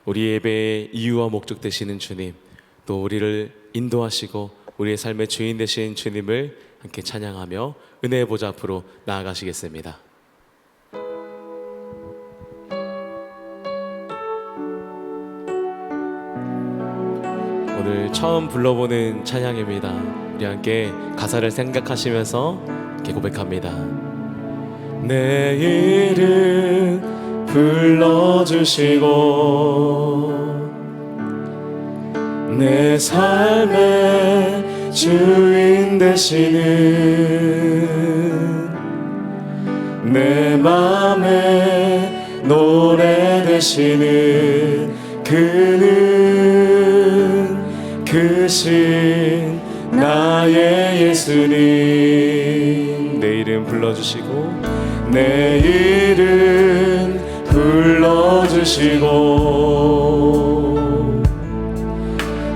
우리 예배의 이유와 목적 되시는 주님, 또 우리를 인도하시고 우리의 삶의 주인 되신 주님을 함께 찬양하며 은혜의 보좌 앞으로 나아가시겠습니다. 오늘 처음 불러보는 찬양입니다. 우리 함께 가사를 생각하시면서 이렇게 고백합니다. 내 이름 불러주시고 내 삶의 주인 되시는 내 맘에 노래 되시는 그는 크신 나의 예수님. 내 이름 불러주시고 내 이름 불러주시고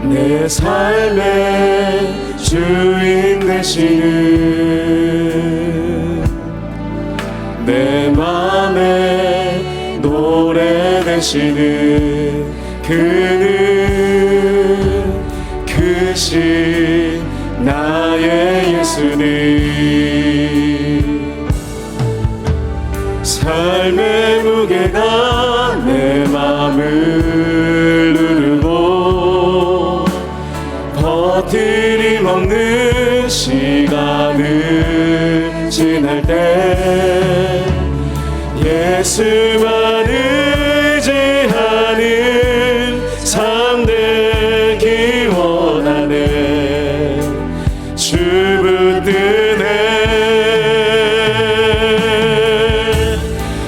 내 삶의 주인 되시는 내 맘에 노래 되시는 그는 크신 나의 예수님. 삶의 무게가 내 맘을 누르고 버티림 없는 시간을 지날 때 예수만 의지하는 삶 되기 원하네. 주 붙드네.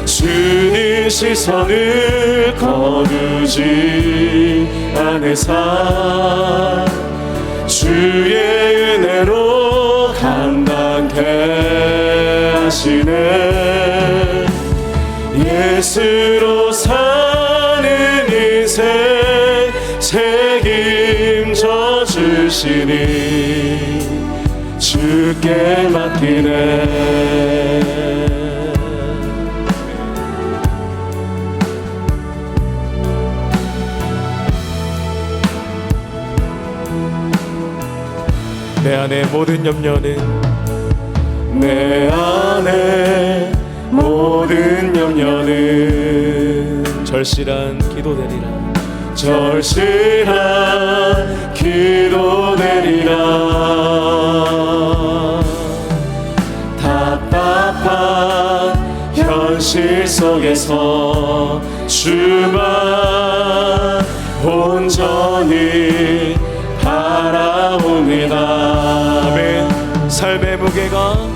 주님 시선을 거두지 않으사 주의 은혜로 감당케 하시네. 예수로 사는 인생 책임져 주시니 주께 맡기네. 내 안의 모든 염려는 내 안의 모든 염려는 절실한 기도되리라. 절실한 기도되리라. 답답한 현실 속에서 주만 온전히 바라봅니다. 아멘. 삶의 무게가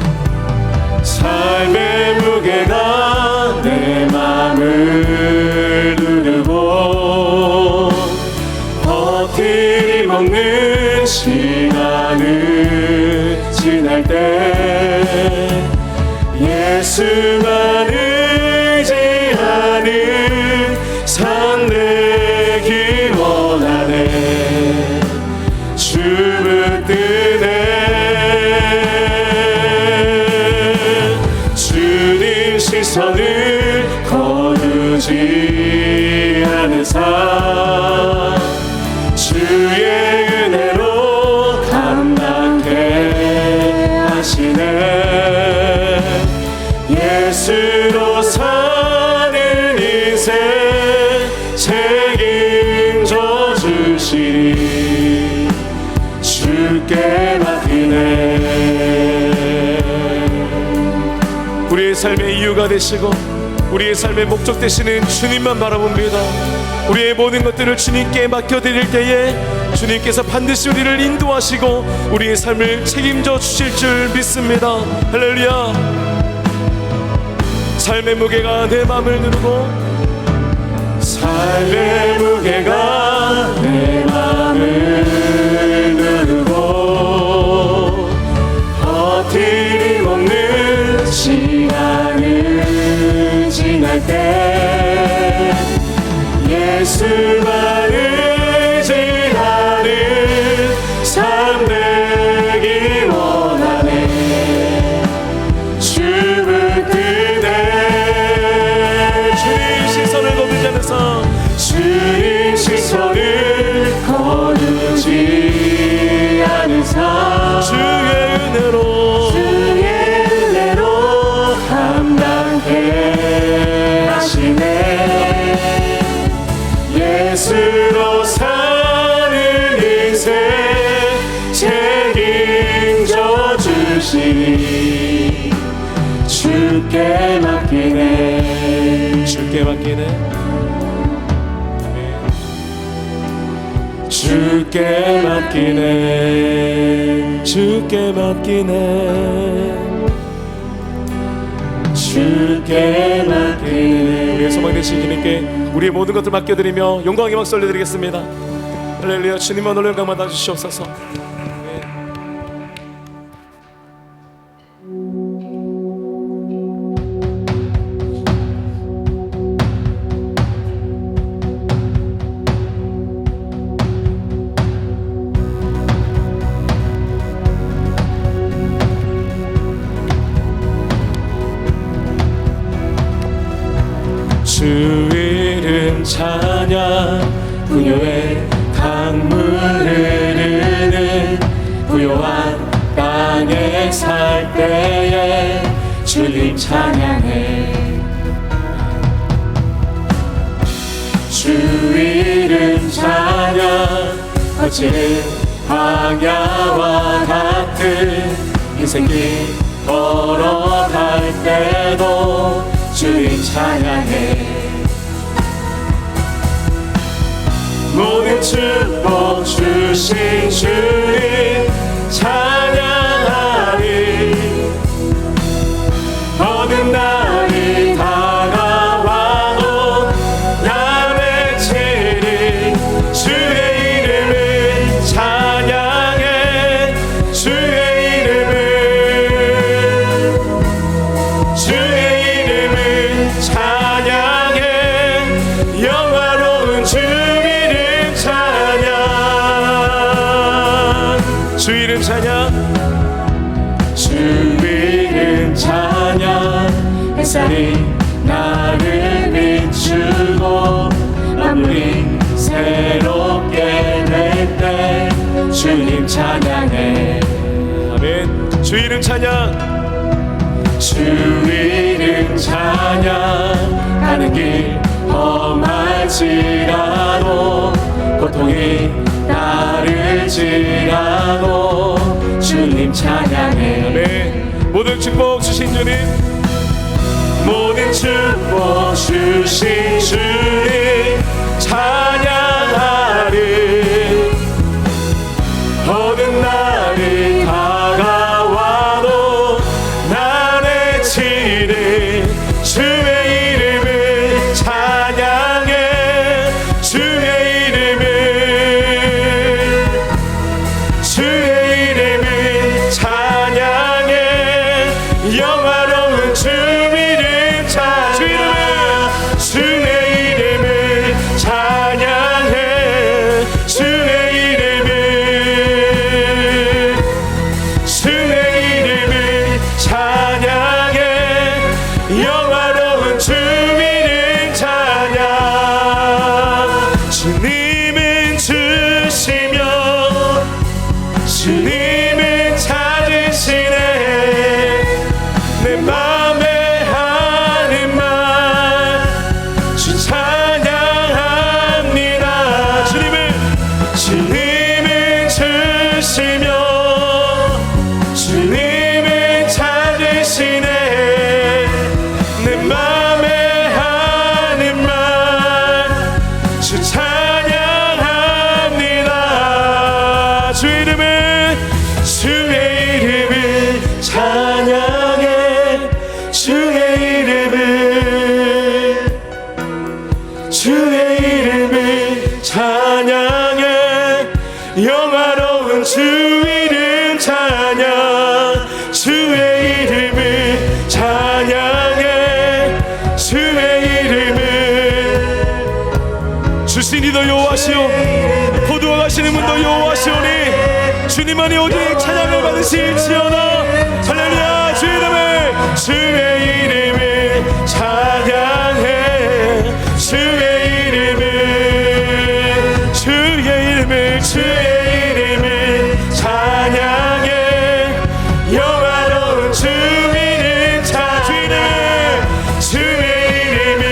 내 맘을 누르고 버티림 없는 시간을 지날 때 예수만 의지하는 삶 되기 원하네. 주 붙드네. 주님 시선을 거두지 않으사 주의 은혜로 감당케 하시네. 예수로 사는 인생 책임져 주시니 주께 맡기네. 우리의 삶의 이유가 되시고 우리의 삶의 목적 되시는 주님만 바라봅니다. 우리의 모든 것들을 주님께 맡겨드릴 때에 주님께서 반드시 우리를 인도하시고 우리의 삶을 책임져 주실 줄 믿습니다. 할렐루야. 삶의 무게가 내 맘을 누르고 삶의 무게가 내 맘을 누르고 버티림 없는 시간을 지날 때 예수만 의지하는 삶 되기 원하네. 주 붙드네. 주님 시선을 거두지 않아서 주님 주께 맡기네. 주께 맡기네. 주께 맡기네. 주께 맡기네. 주께 맡기네. 우리의 소망 되신 주님께 우리의 모든 것들 맡겨드리며 영광의 박수 올려드리겠습니다. 할렐루야. 주님만 오늘 영광 받아 주시옵소서. 주 이름 찬양 부요의 강물 흐르는 부요한 땅에 살 때에 주님 찬양해. 주 이름 찬양 거치는 광야와 같은 인생길 걸어갈 때도 주님 찬양해. 모든 축복 주신 주님 찬양하리. 어느 날이 다가와도 나 외치리. 주의 이름을 찬양해. 주의 이름을 찬양해. 영화로운 주 이름 찬양. 주 이름 찬양. 주 이름 찬양. 햇살이 나를 비추고 만물이 새롭게 될 때 주님 찬양해. 아멘. 주 이름 찬양. 주 이름 찬양. 가는 길 험할지라도 고통이 따를지라도 주님 찬양해. 아멘. 모든 축복 주신 주님. 모든 축복 주신 주님 찬양하리. 어떤 날이 다가와도 나 외치리. 주의 이름을 찬양해. 주의 이름을 찬양해. 영화로운 주 이름 찬양. 주의 이름을 찬양해. 주의 이름을 찬양해. 영화로운 주 이름 찬양. 주님은 주시며 주님은 찾으시네. 내 맘에 하는 말 주 찬양합니다. 주님은 주시며 주님은 찾으시네. 내 맘에 하는 말 주 찬양합니다. 주의 이름을 찬양해. 주의 이름을 찬양해. 영화로운 주 이름 찬양. 주의 이름을 찬양해. 주의 이름을. 주신 이도 여호와시오 포도와 가시는 분도 여호와시오니 주님만이 오직 찬양을 받으실지어다. 할렐루야. 주의 이름을 찬양해. 주의 이름을 찬양해. 영화로운 주 이름 찬양해. 주의 이름을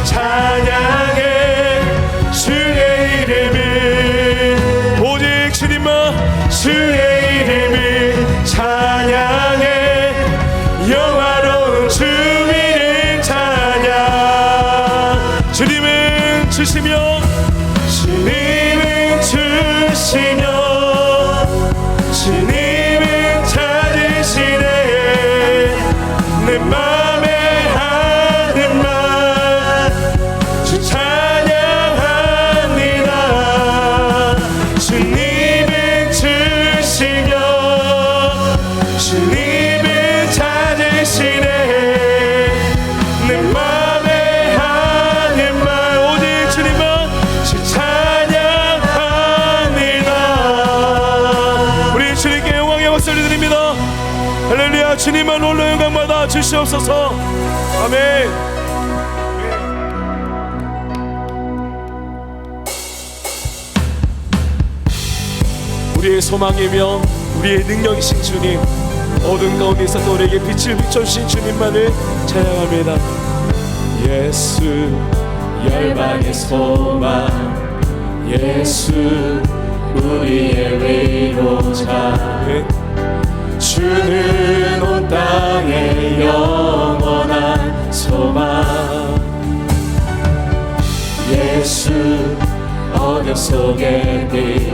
찬양해. 주의 이름을 오직 주님만 주의 이름을 찬양해. 주님만 홀로 영광 받아 주시옵소서. 아멘. 우리의 소망이며 우리의 능력이신 주님, 어둠 가운데서 우리에게 빛을 비춰주신 주님만을 찬양합니다. 예수 열방의 소망, 예수 우리의 위로자, 주는 온 땅의 영원한 소망. 예수 어둠 속의 빛,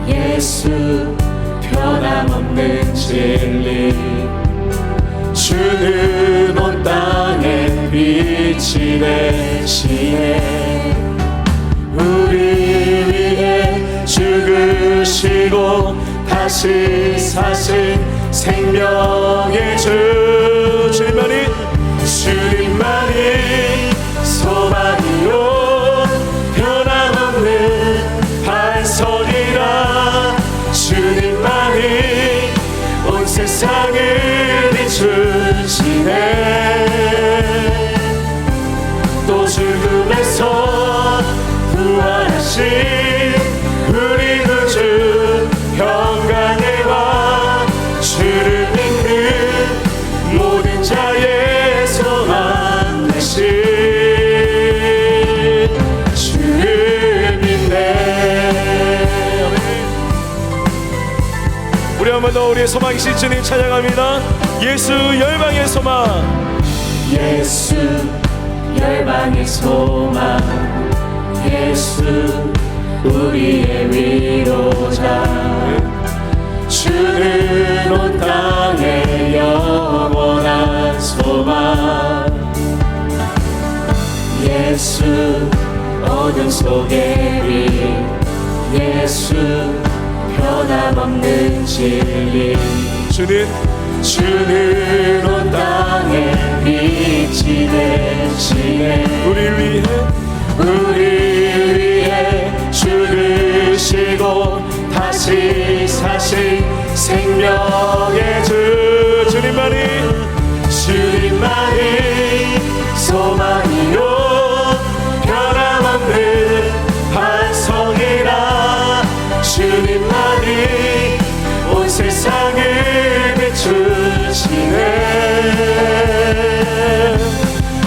예수 변함없는 진리, 주는 온 땅에 빛이 되시네. 우리 위해 죽으시고 다시 사신 생명의 주, 주님만이 소망이요 변함없는 반석이라. 주님만이 온 세상을 비추시네. 또 죽음에서 부활하신 우리 구주 평강의 왕, 주를 믿는 모든 자의 소망 되신 주를 믿네. 우리 한 번 더 우리의 소망이신 주님 찬양합니다. 예수 열방의 소망, 예수 열방의 소망, 예수 우리의 위로자, 주는 온 땅의 영원한 소망. 예수 어둠 속의 빛, 예수 변함없는 진리, 주는 온 땅에 빛이 되시네. 우리 위해 죽으시고 다시 사신 생명의 주, 주님만이 소망이요 변함없는 반석이라. 주님만이 온 세상을 비추시네.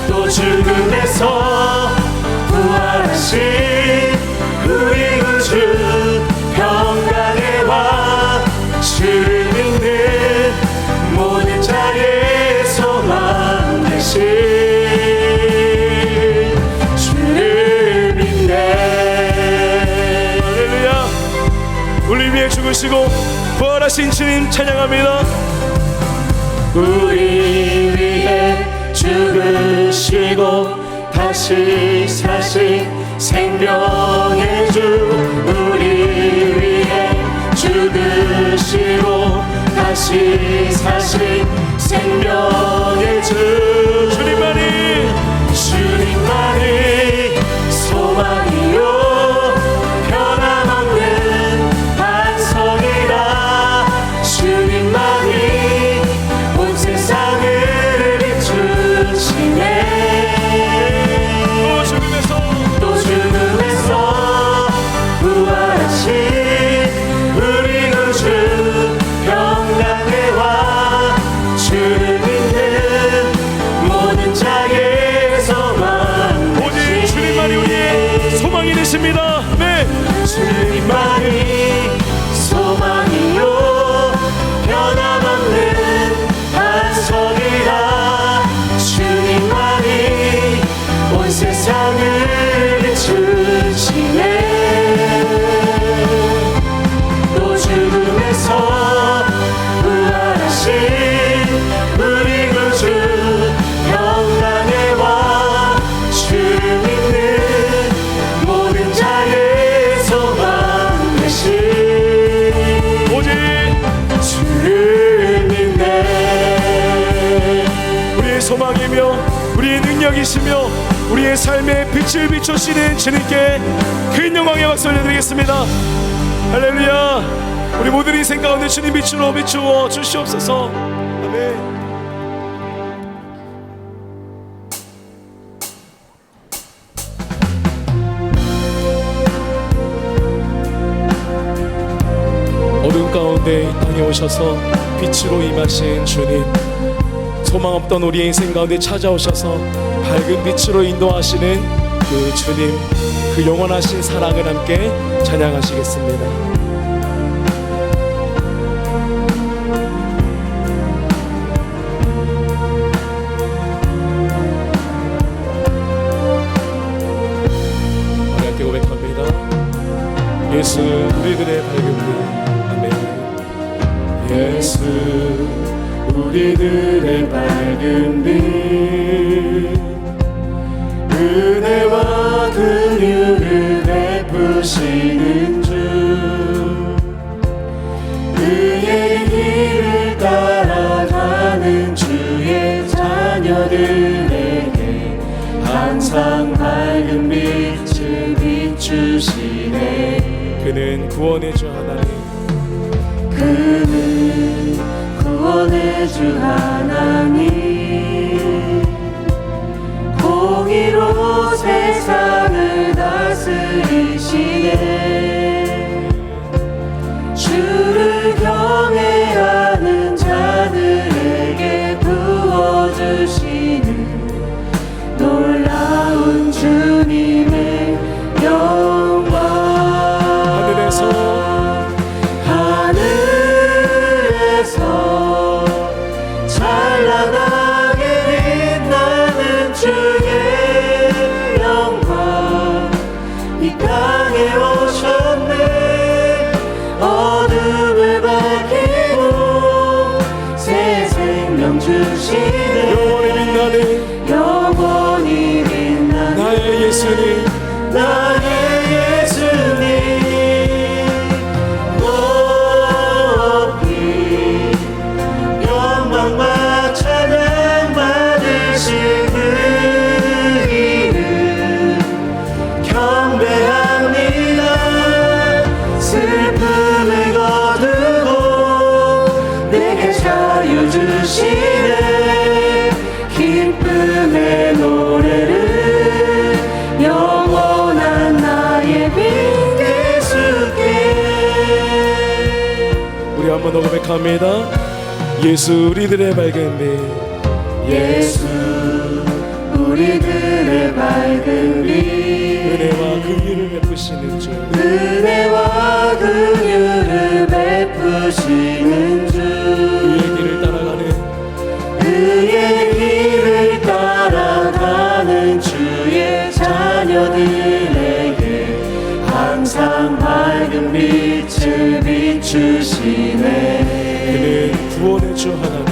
또 죽음에서 부활하신 우리 구주 평강의 왕, 주를 믿는 모든 자의 소망 되신 주를 믿네. 할렐루야. 우리 위해 죽으시고 부활하신 주님 찬양합니다. 우리 위해 죽으시고 다시 사신 생명의 주, 우리 위해 죽으시고 다시 사신 생명의 주, 주님만이 소망이요 변함없는 반석이라. 주님만이 온 세상을 비추시네. 또 죽음에서 부활하신 우리 구주 평강의 왕, 주를 믿는 모든 자의 소망 오직 주님만이 우리의 소망이 되십니다. 네. 주님만이 소망이요 변함없는 반석이라. 주님만이 온 세상을 비추시네. 또 죽음에서 부활하신 우리 구주 평강의 왕, 주를 믿는 모든 자의 소망 되신 오직 주를 믿네. 우리의 소망이며 우리의 능력이시며 우리의 삶에 빛을 비추시는 주님께 큰 영광의 박수 올려드리겠습니다. 할렐루야. 우리 모든 인생 가운데 주님 비추어 주시옵소서. 아멘. 어둠 가운데 이 땅에 오셔서 빛으로 임하신 주님, 소망 없던 우리의 인생 가운데 찾아오셔서 밝은 빛으로 인도하시는 그 주님, 그 영원하신 사랑을 함께 찬양하시겠습니다. 함께 고백합니다. 예수 우리들의 밝은 빛. 예수 우리들의 밝은 빛, 은혜와 긍휼을 베푸시는 주, 그의 길을 따라가는 주의 자녀들에게 항상 밝은 빛을 비추시네. 그는 구원의 주 하나님, 그는 구원의 주 하나님, 공의로 세상을 다스리시네. 주를 경외하는 자들에게 부어주시는 놀라운 주님의 영광. 하늘에서 찬란하게 빛나는 주의 영광, 이 땅에 오셨네. 어둠을 밝히고 새 생명 주시네. 영원히 빛나는 나의 예수님, 나의 예수님, 영광과 찬양 받으실 그 이름 경배합니다. 슬픔을 거두고 내게 자유 주시네. 기쁨의 노래를 영원한 나의 빛 예수께. 우리 한번 더 고백합니다. 예수 우리들의 밝은 빛, 예수 우리들의 밝은 빛, 은혜와 긍휼을 베푸시는 주, 은혜와 긍휼을 베푸시는 주, 그의 길을 따라가는 주의 자녀들에게 항상 밝은 빛을 비추시네. 그는 구원의 주 하나님,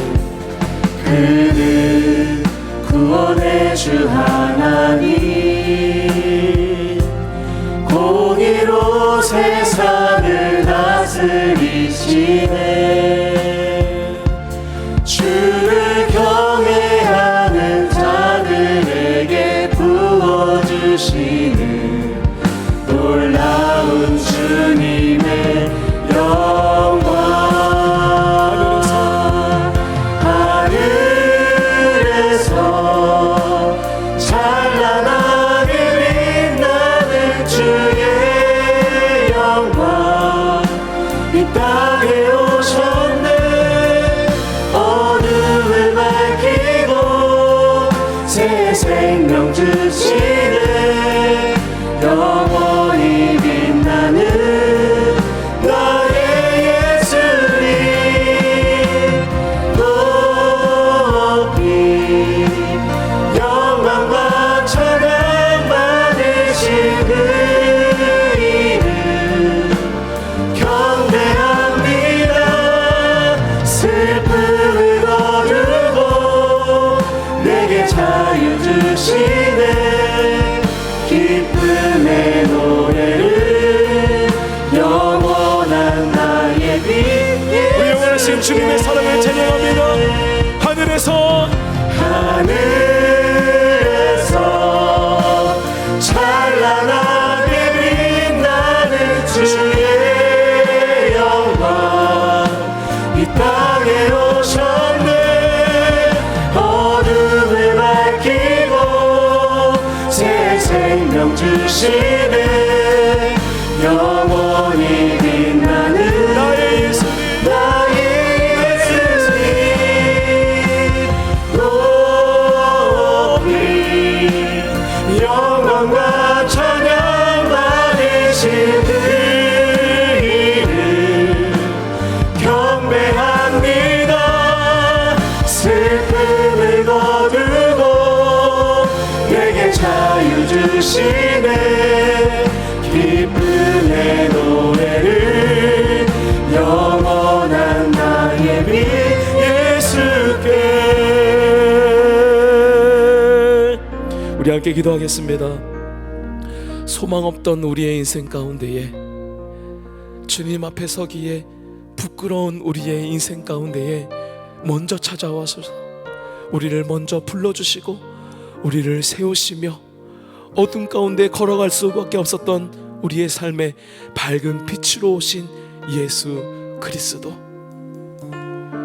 그는 구원의 주 하나님, 공의로 세상을 다스리시네. 주를 경외하는 자들에게 부어주시는 놀라운 주님의 영광. 하늘에서 찬란하게 빛나는 주의 영광, 이 땅에 오셨네. 어둠을 밝히고 새 생명 주시네. 영원히 빛나는 나의 예수님, 높이 영광과 찬양 받으신 그 이름 경배합니다. 슬픔을 거두고 내게 자유 주시네. 기쁨의 노래를 영원한 나의 빛. 우리 영원하신 주님의 사랑을 찬양합니다. 하늘에서 찬란하게 빛나는 주의 영광, 이 땅에 오셨네. 생명 주시네 영원히 빛나는 나의 예수님 나의 예수님 높이 영광과 찬양 받으신 그 이름 경배합니다 슬픔을 거두고 내게 자유 주시네 기쁨의 노래를 영원한 나의 빛 예수께. 우리 함께 기도하겠습니다. 소망 없던 우리의 인생 가운데에 주님 앞에 서기에 부끄러운 우리의 인생 가운데에 먼저 찾아와서 우리를 먼저 불러주시고 우리를 세우시며 어둠 가운데 걸어갈 수밖에 없었던 우리의 삶에 밝은 빛으로 오신 예수 그리스도.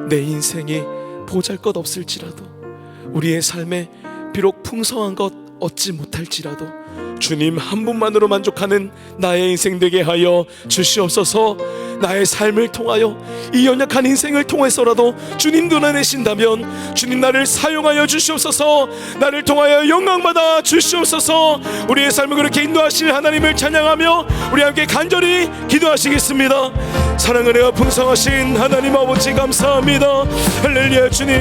내 인생이 보잘것없을지라도 우리의 삶에 비록 풍성한 것 얻지 못할지라도 주님 한 분만으로 만족하는 나의 인생 되게 하여 주시옵소서. 나의 삶을 통하여 이 연약한 인생을 통해서라도 주님 드러내신다면 주님 나를 사용하여 주시옵소서. 나를 통하여 영광받아 주시옵소서. 우리의 삶을 그렇게 인도하실 하나님을 찬양하며 우리 함께 간절히 기도하시겠습니다. 사랑은혜와 풍성하신 하나님 아버지 감사합니다. 할렐루야. 주님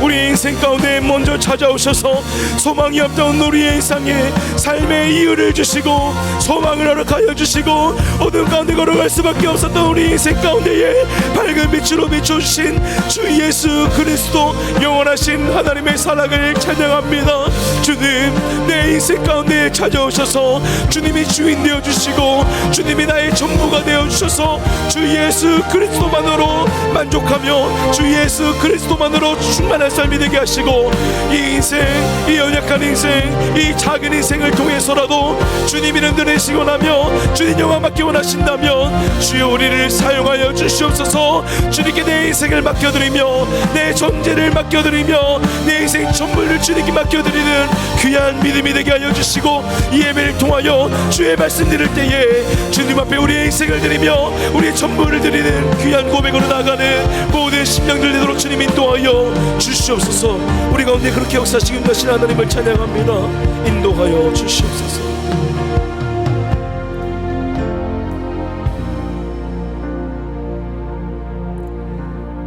우리 인생 가운데 먼저 찾아오셔서 소망이 없던 우리의 인생에 삶의 이유를 주시고 소망을 허락하여 주시고 어둠 가운데 걸어갈 수밖에 없었던 우리 인생 가운데에 밝은 빛으로 비춰주신 주 예수 그리스도 영원하신 하나님의 사랑을 찬양합니다. 주님 내 인생 가운데 찾아오셔서 주님이 주인 되어주시고 주님이 나의 전부가 되어주셔서 주 예수 그리스도만으로 만족하며 주 예수 그리스도만으로 충만한 삶이 되게 하시고 이 인생 이 연약한 인생 이 작은 인생을 통해서라도 주님 이름 드리시고 나며 주님 영광 받기 원하신다면 주여 우리를 사용하여 주시옵소서. 주님께 내 인생을 맡겨드리며 내 존재를 맡겨드리며 내 인생 전부를 주님께 맡겨드리는 귀한 믿음이 되게 하여 주시고 이 예배를 통하여 주의 말씀 드릴 때에 주님 앞에 우리의 인생을 드리며 우리의 전부를 드리는 귀한 고백으로 나아가는 모든 심령들 되도록 주님 인도하여 주시옵소서. 우리 가운데 그렇게 역사하시고 인도하신 하나님을 찬양합니다. 인도하여 주시옵소서.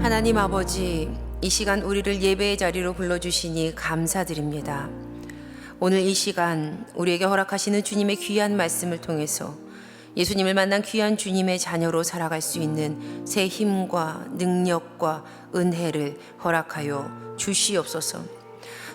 하나님 아버지, 이 시간 우리를 예배의 자리로 불러주시니 감사드립니다. 오늘 이 시간 우리에게 허락하시는 주님의 귀한 말씀을 통해서 예수님을 만난 귀한 주님의 자녀로 살아갈 수 있는 새 힘과 능력과 은혜를 허락하여 주시옵소서.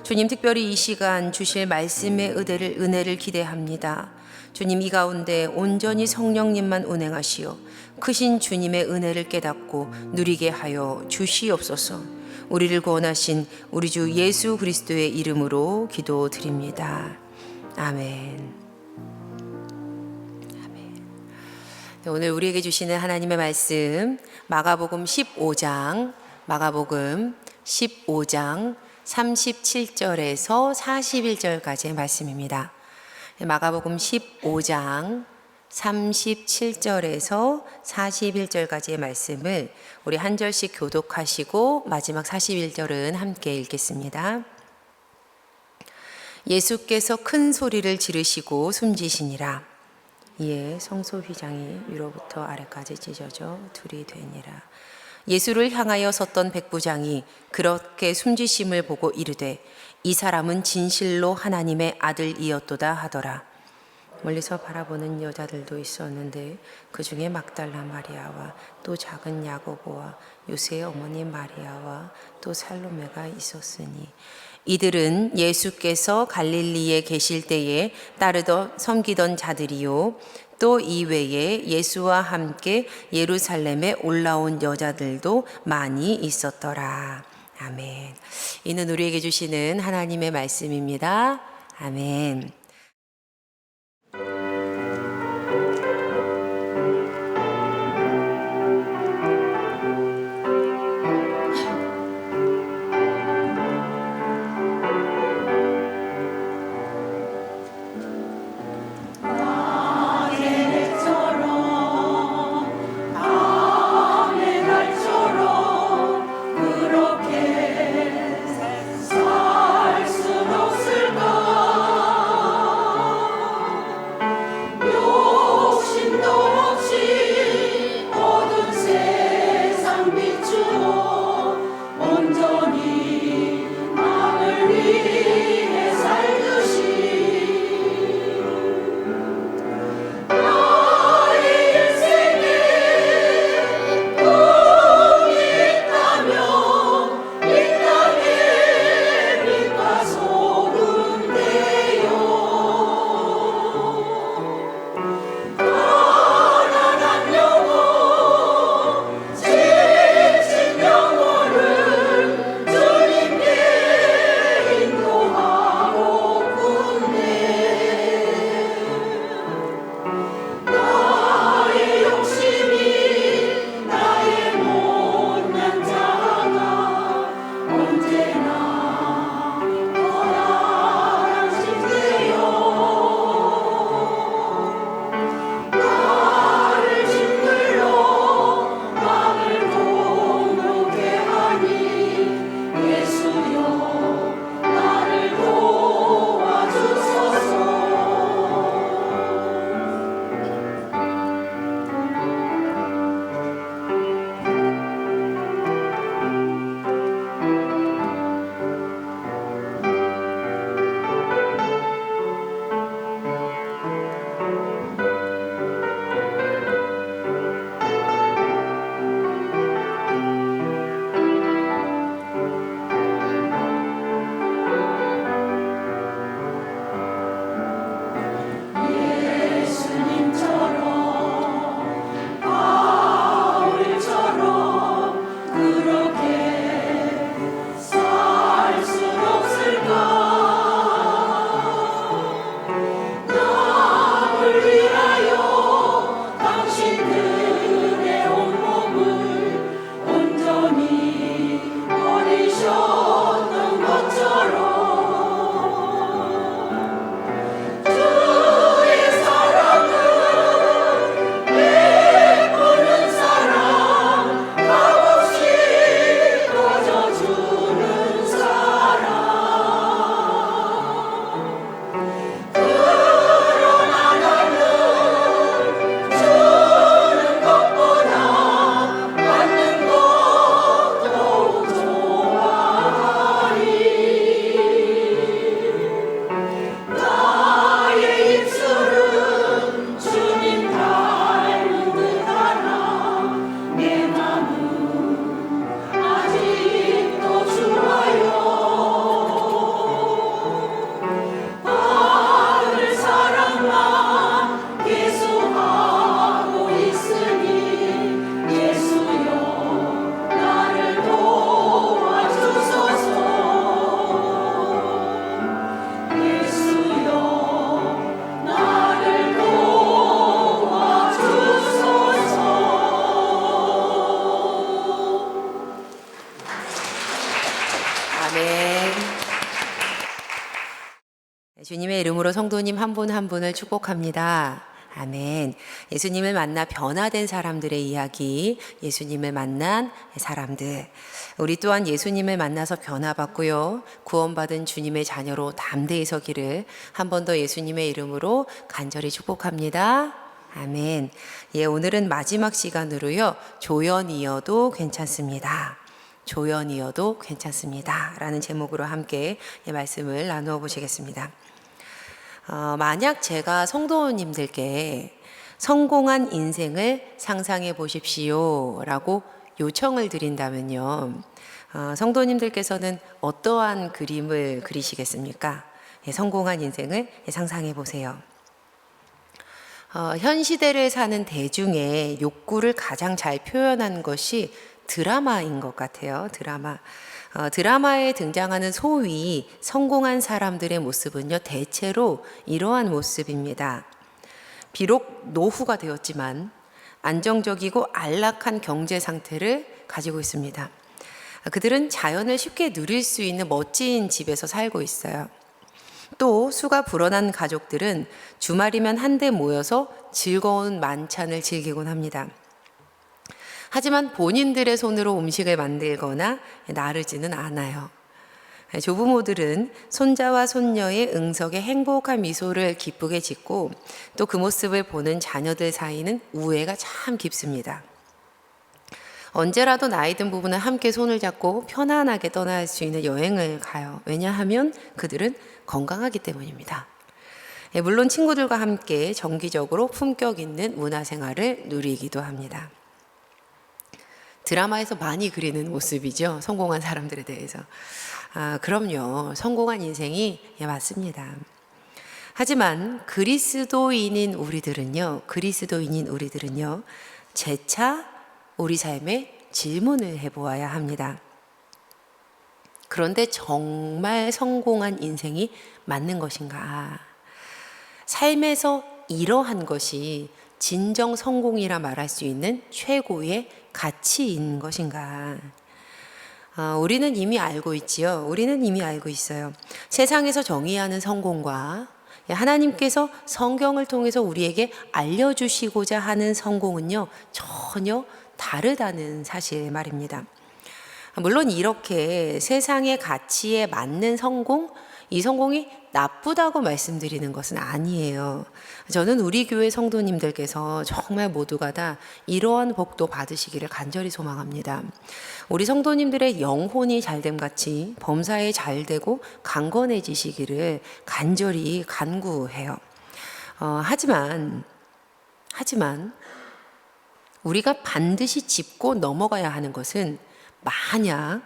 주님 특별히 이 시간 주실 말씀의 은혜를 기대합니다. 주님 이 가운데 온전히 성령님만 운행하시어 크신 주님의 은혜를 깨닫고 누리게 하여 주시옵소서. 우리를 구원하신 우리 주 예수 그리스도의 이름으로 기도드립니다. 아멘. 네, 오늘 우리에게 주시는 하나님의 말씀 마가복음 15장 37절에서 41절까지의 말씀입니다. 마가복음 15장 37절에서 41절까지의 말씀을 우리 한 절씩 교독하시고 마지막 41절은 함께 읽겠습니다. 예수께서 큰 소리를 지르시고 숨지시니라. 이에 성소 휘장이 위로부터 아래까지 찢어져 둘이 되니라. 예수를 향하여 섰던 백부장이 그렇게 숨지심을 보고 이르되 이 사람은 진실로 하나님의 아들이었도다 하더라. 멀리서 바라보는 여자들도 있었는데 그 중에 막달라 마리아와 또 작은 야고보와 요새의 어머니 마리아와 또 살로메가 있었으니 이들은 예수께서 갈릴리에 계실 때에 따르던 섬기던 자들이요 또 이외에 예수와 함께 예루살렘에 올라온 여자들도 많이 있었더라. 아멘. 이는 우리에게 주시는 하나님의 말씀입니다. 아멘. 주님의 이름으로 성도님 한 분 한 분을 축복합니다. 아멘. 예수님을 만나 변화된 사람들의 이야기, 예수님을 만난 사람들. 우리 또한 예수님을 만나서 변화받고요. 구원받은 주님의 자녀로 담대히 서기를 한 번 더 예수님의 이름으로 간절히 축복합니다. 아멘. 예, 오늘은 마지막 시간으로요. 조연이어도 괜찮습니다. 조연이어도 괜찮습니다. 라는 제목으로 함께 말씀을 나누어 보시겠습니다. 만약 제가 성도님들께 성공한 인생을 상상해 보십시오 라고 요청을 드린다면요. 성도님들께서는 어떠한 그림을 그리시겠습니까? 성공한 인생을 상상해 보세요. 현 시대를 사는 대중의 욕구를 가장 잘 표현한 것이 드라마인 것 같아요. 드라마에 등장하는 소위 성공한 사람들의 모습은요, 대체로 이러한 모습입니다. 비록 노후가 되었지만 안정적이고 안락한 경제 상태를 가지고 있습니다. 그들은 자연을 쉽게 누릴 수 있는 멋진 집에서 살고 있어요. 또 수가 불어난 가족들은 주말이면 한데 모여서 즐거운 만찬을 즐기곤 합니다. 하지만 본인들의 손으로 음식을 만들거나 나르지는 않아요. 조부모들은 손자와 손녀의 응석에 행복한 미소를 기쁘게 짓고 또 그 모습을 보는 자녀들 사이는 우애가 참 깊습니다. 언제라도 나이 든 부부는 함께 손을 잡고 편안하게 떠날 수 있는 여행을 가요. 왜냐하면 그들은 건강하기 때문입니다. 물론 친구들과 함께 정기적으로 품격 있는 문화생활을 누리기도 합니다. 드라마에서 많이 그리는 모습이죠. 성공한 사람들에 대해서. 그럼요. 성공한 인생이 맞습니다. 하지만 그리스도인인 우리들은요. 재차 우리 삶에 질문을 해보아야 합니다. 그런데 정말 성공한 인생이 맞는 것인가? 삶에서 이러한 것이 진정 성공이라 말할 수 있는 최고의 가치인 것인가? 우리는 이미 알고 있지요. 우리는 이미 알고 있어요. 세상에서 정의하는 성공과 하나님께서 성경을 통해서 우리에게 알려주시고자 하는 성공은요, 전혀 다르다는 사실 말입니다. 물론 이렇게 세상의 가치에 맞는 성공, 이 성공이 나쁘다고 말씀드리는 것은 아니에요. 저는 우리 교회 성도님들께서 정말 모두가 다 이러한 복도 받으시기를 간절히 소망합니다. 우리 성도님들의 영혼이 잘됨 같이 범사에 잘되고 강건해지시기를 간절히 간구해요. 하지만 우리가 반드시 짚고 넘어가야 하는 것은 만약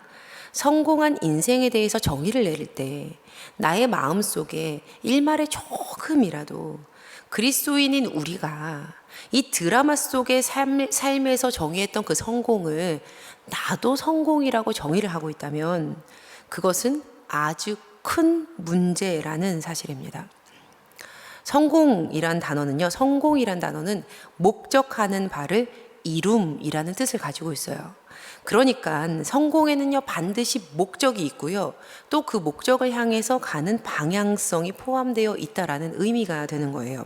성공한 인생에 대해서 정의를 내릴 때 나의 마음속에 일말에 조금이라도 그리스도인인 우리가 이 드라마 속의 삶에서 정의했던 그 성공을 나도 성공이라고 정의를 하고 있다면 그것은 아주 큰 문제라는 사실입니다. 성공이란 단어는 목적하는 바를 이룸이라는 뜻을 가지고 있어요. 그러니까 성공에는요 반드시 목적이 있고요. 또 그 목적을 향해서 가는 방향성이 포함되어 있다라는 의미가 되는 거예요.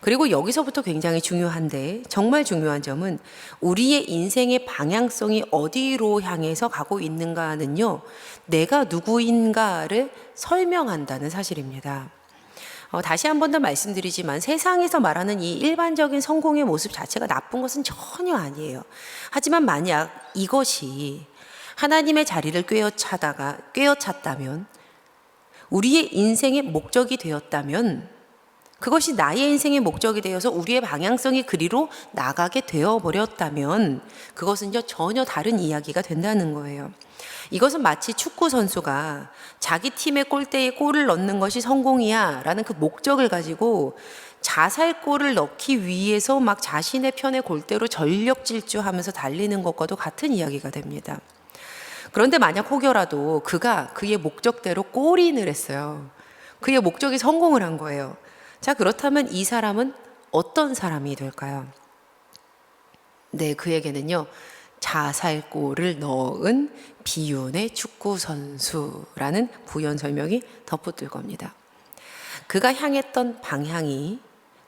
그리고 여기서부터 굉장히 중요한데 정말 중요한 점은 우리의 인생의 방향성이 어디로 향해서 가고 있는가는요. 내가 누구인가를 설명한다는 사실입니다. 다시 한 번 더 말씀드리지만 세상에서 말하는 이 일반적인 성공의 모습 자체가 나쁜 것은 전혀 아니에요. 하지만 만약 이것이 하나님의 자리를 꿰어찼다면 우리의 인생의 목적이 되었다면 그것이 나의 인생의 목적이 되어서 우리의 방향성이 그리로 나가게 되어버렸다면 그것은요 전혀 다른 이야기가 된다는 거예요. 이것은 마치 축구 선수가 자기 팀의 골대에 골을 넣는 것이 성공이야 라는 그 목적을 가지고 자살골을 넣기 위해서 막 자신의 편의 골대로 전력 질주하면서 달리는 것과도 같은 이야기가 됩니다. 그런데 만약 혹여라도 그가 그의 목적대로 골인을 했어요. 그의 목적이 성공을 한 거예요. 자, 그렇다면 이 사람은 어떤 사람이 될까요? 네, 그에게는요 자살골을 넣은 비운의 축구 선수라는 부연 설명이 덧붙을 겁니다. 그가 향했던 방향이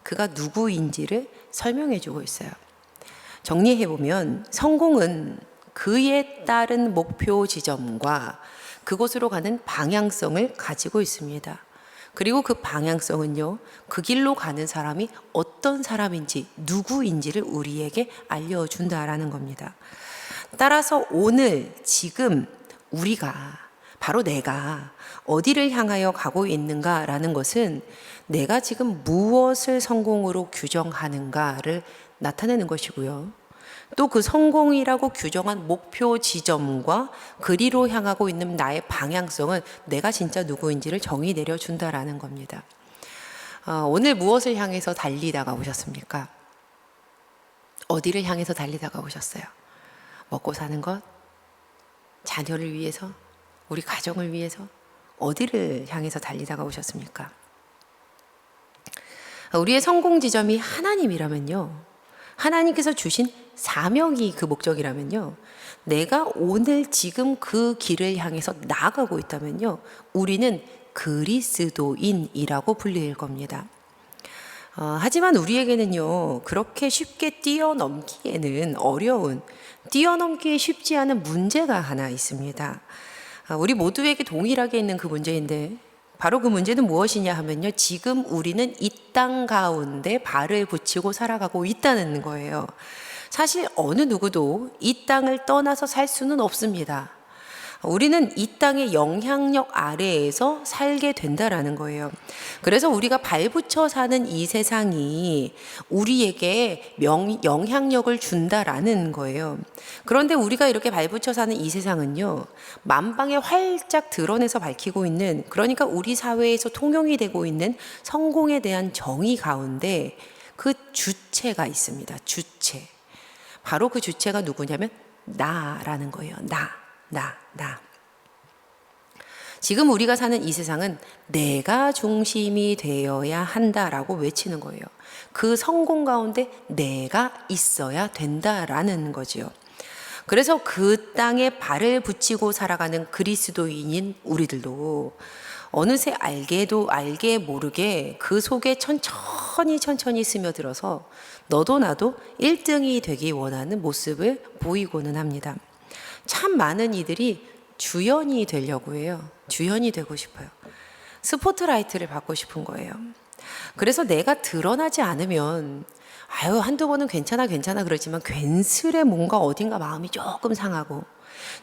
그가 누구인지를 설명해 주고 있어요. 정리해 보면 성공은 그에 따른 목표 지점과 그곳으로 가는 방향성을 가지고 있습니다. 그리고 그 방향성은요, 그 길로 가는 사람이 어떤 사람인지, 누구인지를 우리에게 알려준다라는 겁니다. 따라서 오늘, 지금 우리가, 바로 내가 어디를 향하여 가고 있는가라는 것은 내가 지금 무엇을 성공으로 규정하는가를 나타내는 것이고요. 또 그 성공이라고 규정한 목표 지점과 그리로 향하고 있는 나의 방향성은 내가 진짜 누구인지를 정의 내려준다라는 겁니다. 오늘 무엇을 향해서 달리다가 오셨습니까? 어디를 향해서 달리다가 오셨어요? 먹고 사는 것? 자녀를 위해서? 우리 가정을 위해서? 어디를 향해서 달리다가 오셨습니까? 우리의 성공 지점이 하나님이라면요, 하나님께서 주신 사명이 그 목적이라면요, 내가 오늘 지금 그 길을 향해서 나아가고 있다면요, 우리는 그리스도인이라고 불릴 겁니다. 하지만 우리에게는요, 그렇게 쉽게 뛰어넘기에는 어려운, 뛰어넘기에 쉽지 않은 문제가 하나 있습니다. 우리 모두에게 동일하게 있는 그 문제인데, 바로 그 문제는 무엇이냐 하면요, 지금 우리는 이 땅 가운데 발을 붙이고 살아가고 있다는 거예요. 사실 어느 누구도 이 땅을 떠나서 살 수는 없습니다. 우리는 이 땅의 영향력 아래에서 살게 된다라는 거예요. 그래서 우리가 발붙여 사는 이 세상이 우리에게 영향력을 준다라는 거예요. 그런데 우리가 이렇게 발붙여 사는 이 세상은요, 만방에 활짝 드러내서 밝히고 있는, 그러니까 우리 사회에서 통용이 되고 있는 성공에 대한 정의 가운데 그 주체가 있습니다. 주체. 바로 그 주체가 누구냐면 나라는 거예요. 나. 지금 우리가 사는 이 세상은 내가 중심이 되어야 한다라고 외치는 거예요. 그 성공 가운데 내가 있어야 된다라는 거지요. 그래서 그 땅에 발을 붙이고 살아가는 그리스도인인 우리들도 어느새 알게 모르게 그 속에 천천히 스며들어서 너도 나도 1등이 되기 원하는 모습을 보이고는 합니다. 참 많은 이들이 주연이 되려고 해요. 주연이 되고 싶어요. 스포트라이트를 받고 싶은 거예요. 그래서 내가 드러나지 않으면 한두 번은 괜찮아 그러지만 괜스레 뭔가 어딘가 마음이 조금 상하고,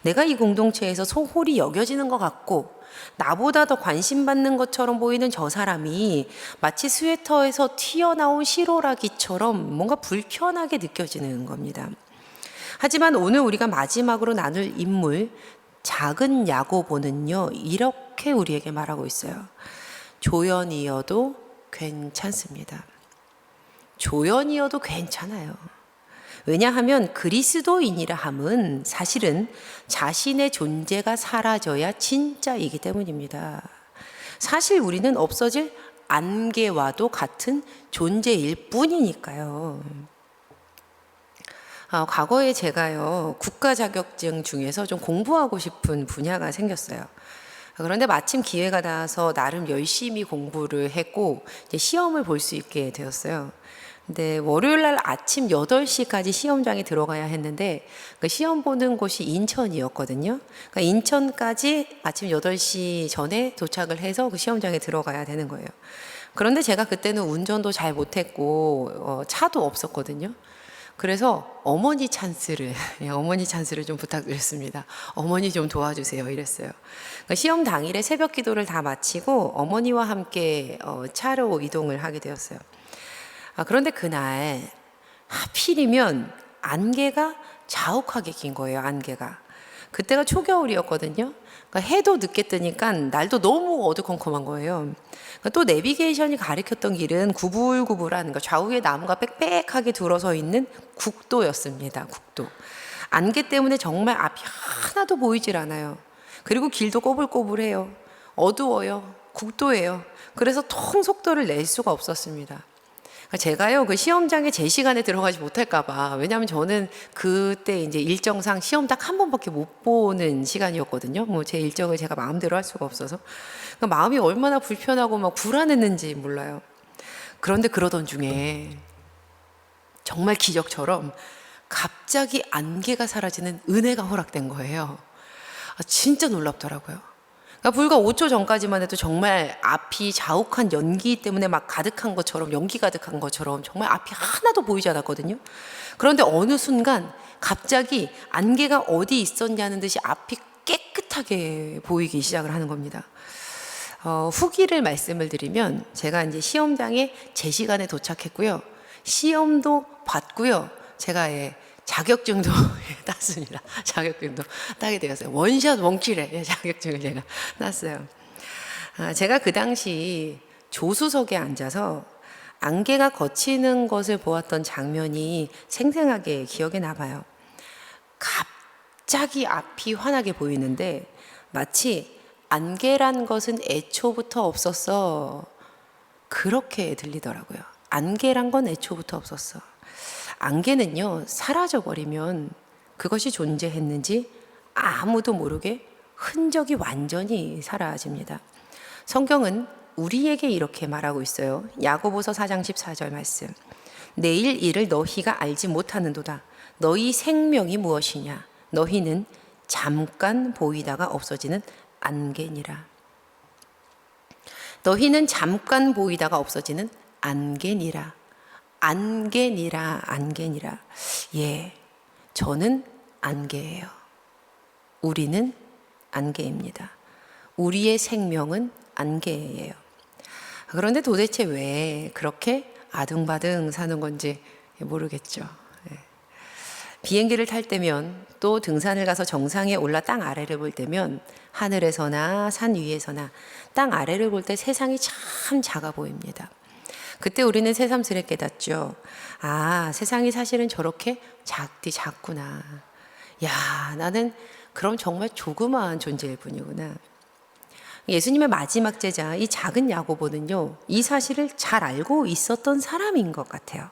내가 이 공동체에서 소홀히 여겨지는 것 같고, 나보다 더 관심 받는 것처럼 보이는 저 사람이 마치 스웨터에서 튀어나온 실오라기처럼 뭔가 불편하게 느껴지는 겁니다. 하지만 오늘 우리가 마지막으로 나눌 인물 작은 야고보는요, 이렇게 우리에게 말하고 있어요. 조연이어도 괜찮습니다. 조연이어도 괜찮아요. 왜냐하면 그리스도인이라 함은 사실은 자신의 존재가 사라져야 진짜이기 때문입니다. 사실 우리는 없어질 안개와도 같은 존재일 뿐이니까요. 과거에 제가요, 국가 자격증 중에서 좀 공부하고 싶은 분야가 생겼어요. 그런데 마침 기회가 닿아서 나름 열심히 공부를 했고 이제 시험을 볼 수 있게 되었어요. 근데 월요일 날 아침 8시까지 시험장에 들어가야 했는데 그 시험 보는 곳이 인천이었거든요. 그러니까 인천까지 아침 8시 전에 도착을 해서 그 시험장에 들어가야 되는 거예요. 그런데 제가 그때는 운전도 잘 못했고 차도 없었거든요. 그래서 어머니 찬스를 좀 부탁드렸습니다. 어머니 좀 도와주세요 이랬어요. 그러니까 시험 당일에 새벽 기도를 다 마치고 어머니와 함께 차로 이동을 하게 되었어요. 그런데 그날 하필이면 안개가 자욱하게 낀 거예요. 안개가. 그때가 초겨울이었거든요. 그러니까 해도 늦게 뜨니까 날도 너무 어두컴컴한 거예요. 그러니까 또 내비게이션이 가리켰던 길은 구불구불한, 그러니까 좌우에 나무가 빽빽하게 둘러서 있는 국도였습니다. 국도. 안개 때문에 정말 앞이 하나도 보이질 않아요. 그리고 길도 꼬불꼬불해요. 어두워요. 국도예요. 그래서 통 속도를 낼 수가 없었습니다. 제가요, 그 시험장에 제 시간에 들어가지 못할까봐. 왜냐하면 저는 그때 이제 일정상 시험 딱 한 번밖에 못 보는 시간이었거든요. 뭐 제 일정을 제가 마음대로 할 수가 없어서. 그러니까 마음이 얼마나 불편하고 막 불안했는지 몰라요. 그런데 그러던 중에 정말 기적처럼 갑자기 안개가 사라지는 은혜가 허락된 거예요. 진짜 놀랍더라고요. 그러니까 불과 5초 전까지만 해도 정말 앞이 자욱한 연기 때문에 막 가득한 것처럼, 연기 가득한 것처럼 정말 앞이 하나도 보이지 않았거든요. 그런데 어느 순간 갑자기 안개가 어디 있었냐는 듯이 앞이 깨끗하게 보이기 시작을 하는 겁니다. 후기를 말씀을 드리면, 제가 이제 시험장에 제 시간에 도착했고요. 시험도 봤고요. 제가 자격증도 땄습니다. 자격증도 따게 되었어요. 원샷 원킬에 자격증을 제가 땄어요. 제가 그 당시 조수석에 앉아서 안개가 걷히는 것을 보았던 장면이 생생하게 기억에 남아요. 갑자기 앞이 환하게 보이는데 마치 안개란 것은 애초부터 없었어, 그렇게 들리더라고요. 안개란 건 애초부터 없었어. 안개는요, 사라져버리면 그것이 존재했는지 아무도 모르게 흔적이 완전히 사라집니다. 성경은 우리에게 이렇게 말하고 있어요. 야고보서 4장 14절 말씀. 내일 일을 너희가 알지 못하는도다. 너희 생명이 무엇이냐? 너희는 잠깐 보이다가 없어지는 안개니라. 너희는 잠깐 보이다가 없어지는 안개니라. 안개니라, 안개니라. 예, 저는 안개예요. 우리는 안개입니다. 우리의 생명은 안개예요. 그런데 도대체 왜 그렇게 아등바등 사는 건지 모르겠죠. 예. 비행기를 탈 때면, 또 등산을 가서 정상에 올라 땅 아래를 볼 때면, 하늘에서나 산 위에서나 땅 아래를 볼 때 세상이 참 작아 보입니다. 그때 우리는 새삼스레 깨닫죠. 세상이 사실은 저렇게 작구나. 야, 나는 그럼 정말 조그마한 존재일 뿐이구나. 예수님의 마지막 제자, 이 작은 야고보는요, 이 사실을 잘 알고 있었던 사람인 것 같아요.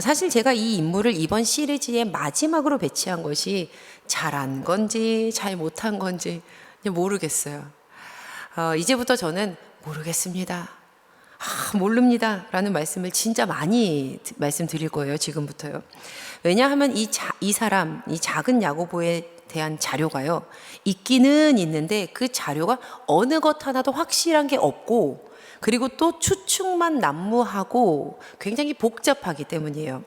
사실 제가 이 인물을 이번 시리즈의 마지막으로 배치한 것이 잘한 건지 잘 못한 건지 모르겠어요. 이제부터 저는 모르겠습니다, 모릅니다 라는 말씀을 진짜 많이 말씀드릴 거예요. 지금부터요. 왜냐하면 이 사람, 이 작은 야고보에 대한 자료가요, 있기는 있는데 그 자료가 어느 것 하나도 확실한 게 없고, 그리고 또 추측만 난무하고 굉장히 복잡하기 때문이에요.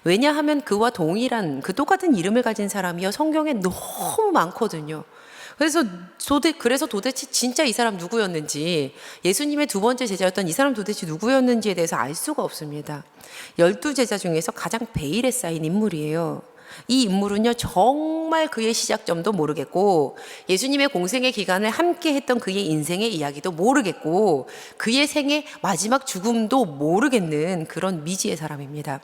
왜냐하면 그와 동일한, 그 똑같은 이름을 가진 사람이요, 성경에 너무 많거든요. 그래서 도대체 진짜 이 사람 누구였는지, 예수님의 두 번째 제자였던 이 사람 도대체 누구였는지에 대해서 알 수가 없습니다. 12제자 중에서 가장 베일에 쌓인 인물이에요. 이 인물은요, 정말 그의 시작점도 모르겠고, 예수님의 공생의 기간을 함께 했던 그의 인생의 이야기도 모르겠고, 그의 생의 마지막 죽음도 모르겠는 그런 미지의 사람입니다.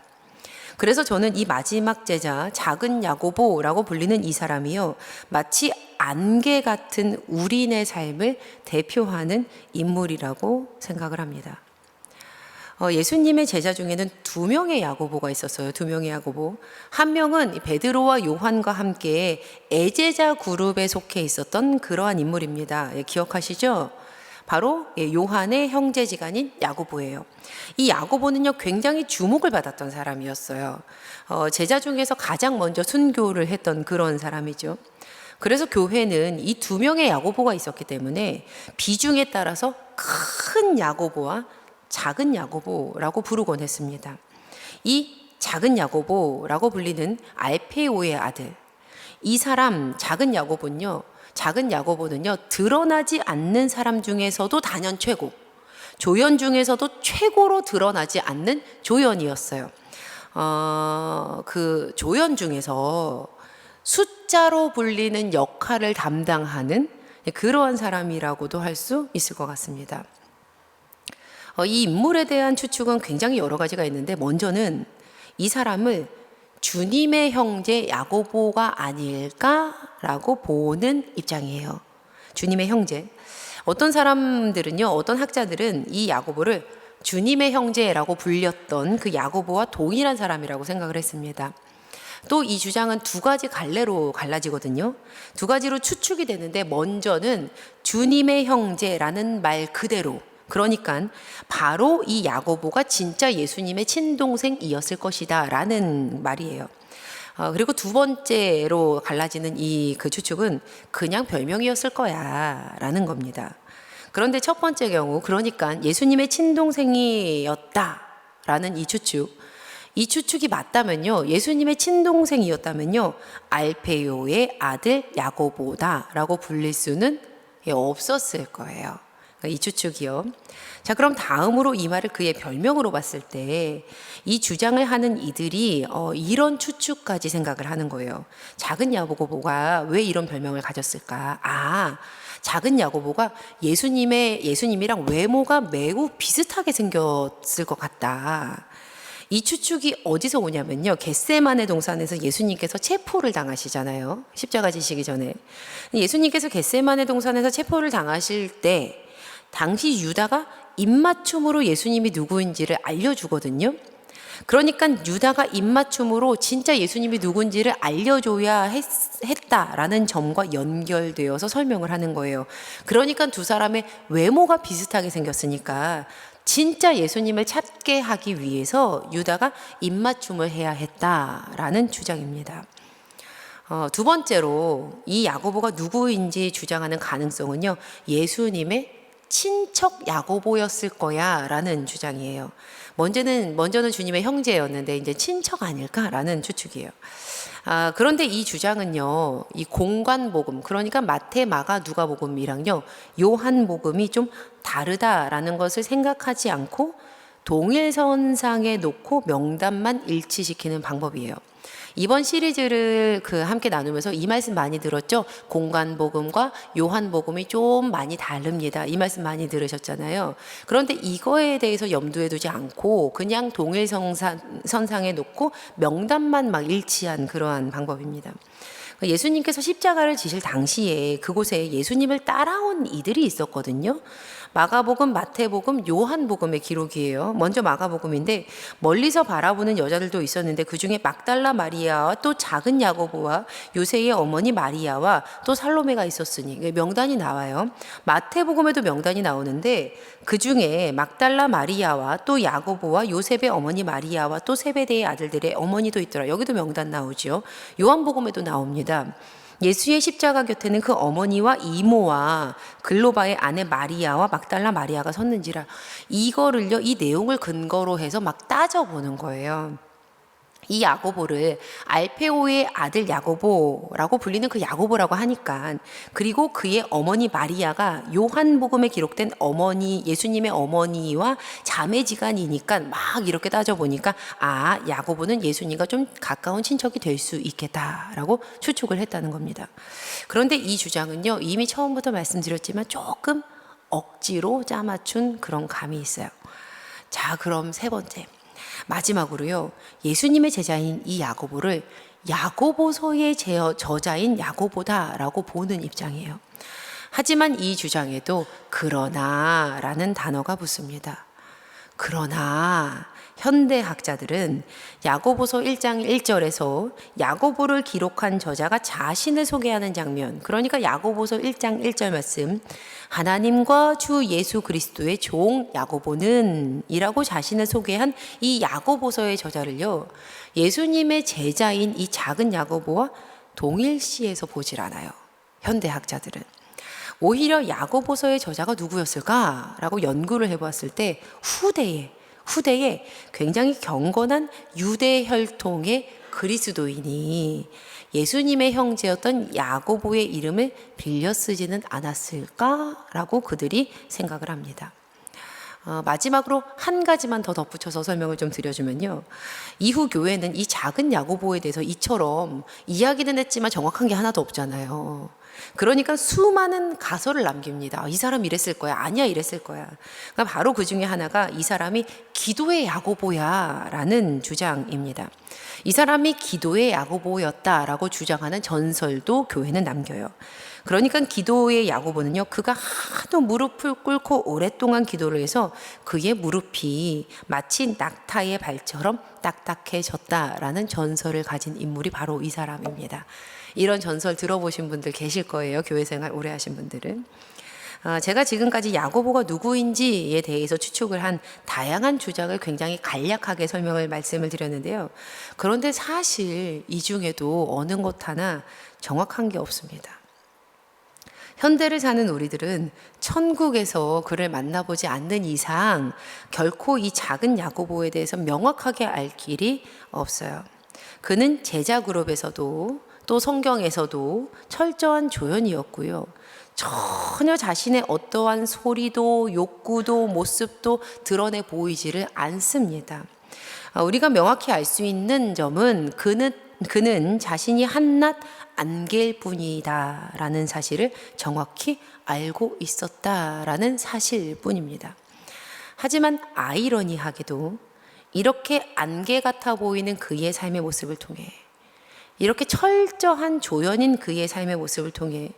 그래서 저는 이 마지막 제자, 작은 야고보라고 불리는 이 사람이요, 마치 안개 같은 우리네 삶을 대표하는 인물이라고 생각을 합니다. 예수님의 제자 중에는 2명의 야고보가 있었어요. 2명의 야고보. 한 명은 베드로와 요한과 함께 애제자 그룹에 속해 있었던 그러한 인물입니다. 기억하시죠? 바로 요한의 형제지간인 야고보예요. 이 야고보는요, 굉장히 주목을 받았던 사람이었어요. 제자 중에서 가장 먼저 순교를 했던 그런 사람이죠. 그래서 교회는 이 2명의 야고보가 있었기 때문에 비중에 따라서 큰 야고보와 작은 야고보라고 부르곤 했습니다. 이 작은 야고보라고 불리는 알페오의 아들, 이 사람 작은 야고보는요, 드러나지 않는 사람 중에서도 단연 최고, 조연 중에서도 최고로 드러나지 않는 조연이었어요. 그 조연 중에서 숫자로 불리는 역할을 담당하는 그러한 사람이라고도 할 수 있을 것 같습니다. 이 인물에 대한 추측은 굉장히 여러 가지가 있는데, 먼저는 이 사람을 주님의 형제 야고보가 아닐까라고 보는 입장이에요. 주님의 형제. 어떤 사람들은요, 어떤 학자들은 이 야고보를 주님의 형제라고 불렸던 그 야고보와 동일한 사람이라고 생각을 했습니다. 또 이 주장은 두 가지 갈래로 갈라지거든요. 두 가지로 추측이 되는데, 먼저는 주님의 형제라는 말 그대로, 그러니까 바로 이 야고보가 진짜 예수님의 친동생이었을 것이다 라는 말이에요. 그리고 두 번째로 갈라지는 그 추측은 그냥 별명이었을 거야 라는 겁니다. 그런데 첫 번째 경우, 그러니까 예수님의 친동생이었다 라는 이 추측이 맞다면요, 예수님의 친동생이었다면요, 알페요의 아들 야고보다 라고 불릴 수는 없었을 거예요. 이 추측이요. 자, 그럼 다음으로 이 말을 그의 별명으로 봤을 때 이 주장을 하는 이들이 이런 추측까지 생각을 하는 거예요. 작은 야고보가 왜 이런 별명을 가졌을까? 작은 야고보가 예수님이랑 외모가 매우 비슷하게 생겼을 것 같다. 이 추측이 어디서 오냐면요, 겟세마네 동산에서 예수님께서 체포를 당하시잖아요. 십자가 지시기 전에. 예수님께서 겟세마네 동산에서 체포를 당하실 때 당시 유다가 입맞춤으로 예수님이 누구인지를 알려주거든요. 그러니까 유다가 입맞춤으로 진짜 예수님이 누군지를 알려줘야 했다라는 점과 연결되어서 설명을 하는 거예요. 그러니까 두 사람의 외모가 비슷하게 생겼으니까 진짜 예수님을 찾게 하기 위해서 유다가 입맞춤을 해야 했다라는 주장입니다. 두 번째로 이 야고보가 누구인지 주장하는 가능성은요, 예수님의 친척 야고보였을 거야 라는 주장이에요. 먼저는 주님의 형제였는데 이제 친척 아닐까라는 추측이에요. 그런데 이 주장은요, 이 공관복음, 그러니까 마태, 마가, 누가복음이랑요, 요한복음이 좀 다르다라는 것을 생각하지 않고 동일선상에 놓고 명단만 일치시키는 방법이에요. 이번 시리즈를 함께 나누면서 이 말씀 많이 들었죠? 공관복음과 요한복음이 좀 많이 다릅니다. 이 말씀 많이 들으셨잖아요. 그런데 이거에 대해서 염두에 두지 않고 그냥 동일선상에 놓고 명단만 막 일치한 그러한 방법입니다. 예수님께서 십자가를 지실 당시에 그곳에 예수님을 따라온 이들이 있었거든요. 마가복음, 마태복음, 요한복음의 기록이에요. 먼저 마가복음인데 멀리서 바라보는 여자들도 있었는데 그중에 막달라 마리아와 또 작은 야고보와 요새의 어머니 마리아와 또 살로메가 있었으니 명단이 나와요. 마태복음에도 명단이 나오는데 그중에 막달라 마리아와 또 야고보와 요셉의 어머니 마리아와 또 세베대의 아들들의 어머니도 있더라. 여기도 명단 나오죠. 요한복음에도 나옵니다. 예수의 십자가 곁에는 그 어머니와 이모와 글로바의 아내 마리아와 막달라 마리아가 섰는지라. 이거를요, 이 내용을 근거로 해서 막 따져보는 거예요. 이 야고보를 알페오의 아들 야고보라고 불리는 그 야고보라고 하니까, 그리고 그의 어머니 마리아가 요한복음에 기록된 예수님의 어머니와 자매지간이니까 막 이렇게 따져보니까 야고보는 예수님과 좀 가까운 친척이 될 수 있겠다라고 추측을 했다는 겁니다. 그런데 이 주장은요, 이미 처음부터 말씀드렸지만 조금 억지로 짜맞춘 그런 감이 있어요. 자, 그럼 세 번째, 마지막으로요, 예수님의 제자인 이 야고보를 야고보서의 저자인 야고보다라고 보는 입장이에요. 하지만 이 주장에도 그러나라는 단어가 붙습니다. 그러나 현대학자들은 야고보서 1장 1절에서 야고보를 기록한 저자가 자신을 소개하는 장면, 그러니까 야고보서 1장 1절 말씀, 하나님과 주 예수 그리스도의 종 야고보는 이라고 자신을 소개한 이 야고보서의 저자를요, 예수님의 제자인 이 작은 야고보와 동일시해서 보질 않아요. 현대학자들은. 오히려 야고보서의 저자가 누구였을까라고 연구를 해봤을 때 후대에 굉장히 경건한 유대 혈통의 그리스도인이 예수님의 형제였던 야고보의 이름을 빌려 쓰지는 않았을까라고 그들이 생각을 합니다. 마지막으로 한 가지만 더 덧붙여서 설명을 좀 드려주면요, 이후 교회는 이 작은 야고보에 대해서 이처럼 이야기는 했지만 정확한 게 하나도 없잖아요. 그러니까 수많은 가설을 남깁니다. 이 사람 이랬을 거야, 아니야 이랬을 거야. 그러니까 바로 그 중에 하나가 이 사람이 기도의 야고보야 라는 주장입니다. 이 사람이 기도의 야고보였다라고 주장하는 전설도 교회는 남겨요. 그러니까 기도의 야고보는요, 그가 하도 무릎을 꿇고 오랫동안 기도를 해서 그의 무릎이 마치 낙타의 발처럼 딱딱해졌다라는 전설을 가진 인물이 바로 이 사람입니다. 이런 전설 들어보신 분들 계실 거예요. 교회 생활 오래 하신 분들은. 제가 지금까지 야고보가 누구인지에 대해서 추측을 한 다양한 주장을 굉장히 간략하게 말씀을 드렸는데요. 그런데 사실 이 중에도 어느 것 하나 정확한 게 없습니다. 현대를 사는 우리들은 천국에서 그를 만나보지 않는 이상 결코 이 작은 야고보에 대해서 명확하게 알 길이 없어요. 그는 제자 그룹에서도 또 성경에서도 철저한 조연이었고요. 전혀 자신의 어떠한 소리도 욕구도 모습도 드러내 보이지를 않습니다. 우리가 명확히 알 수 있는 점은 그는 자신이 한낱 안개일 뿐이다라는 사실을 정확히 알고 있었다라는 사실뿐입니다. 하지만 아이러니하게도 이렇게 안개 같아 보이는 그의 삶의 모습을 통해, 이렇게 철저한 조연인 그의 삶의 모습을 통해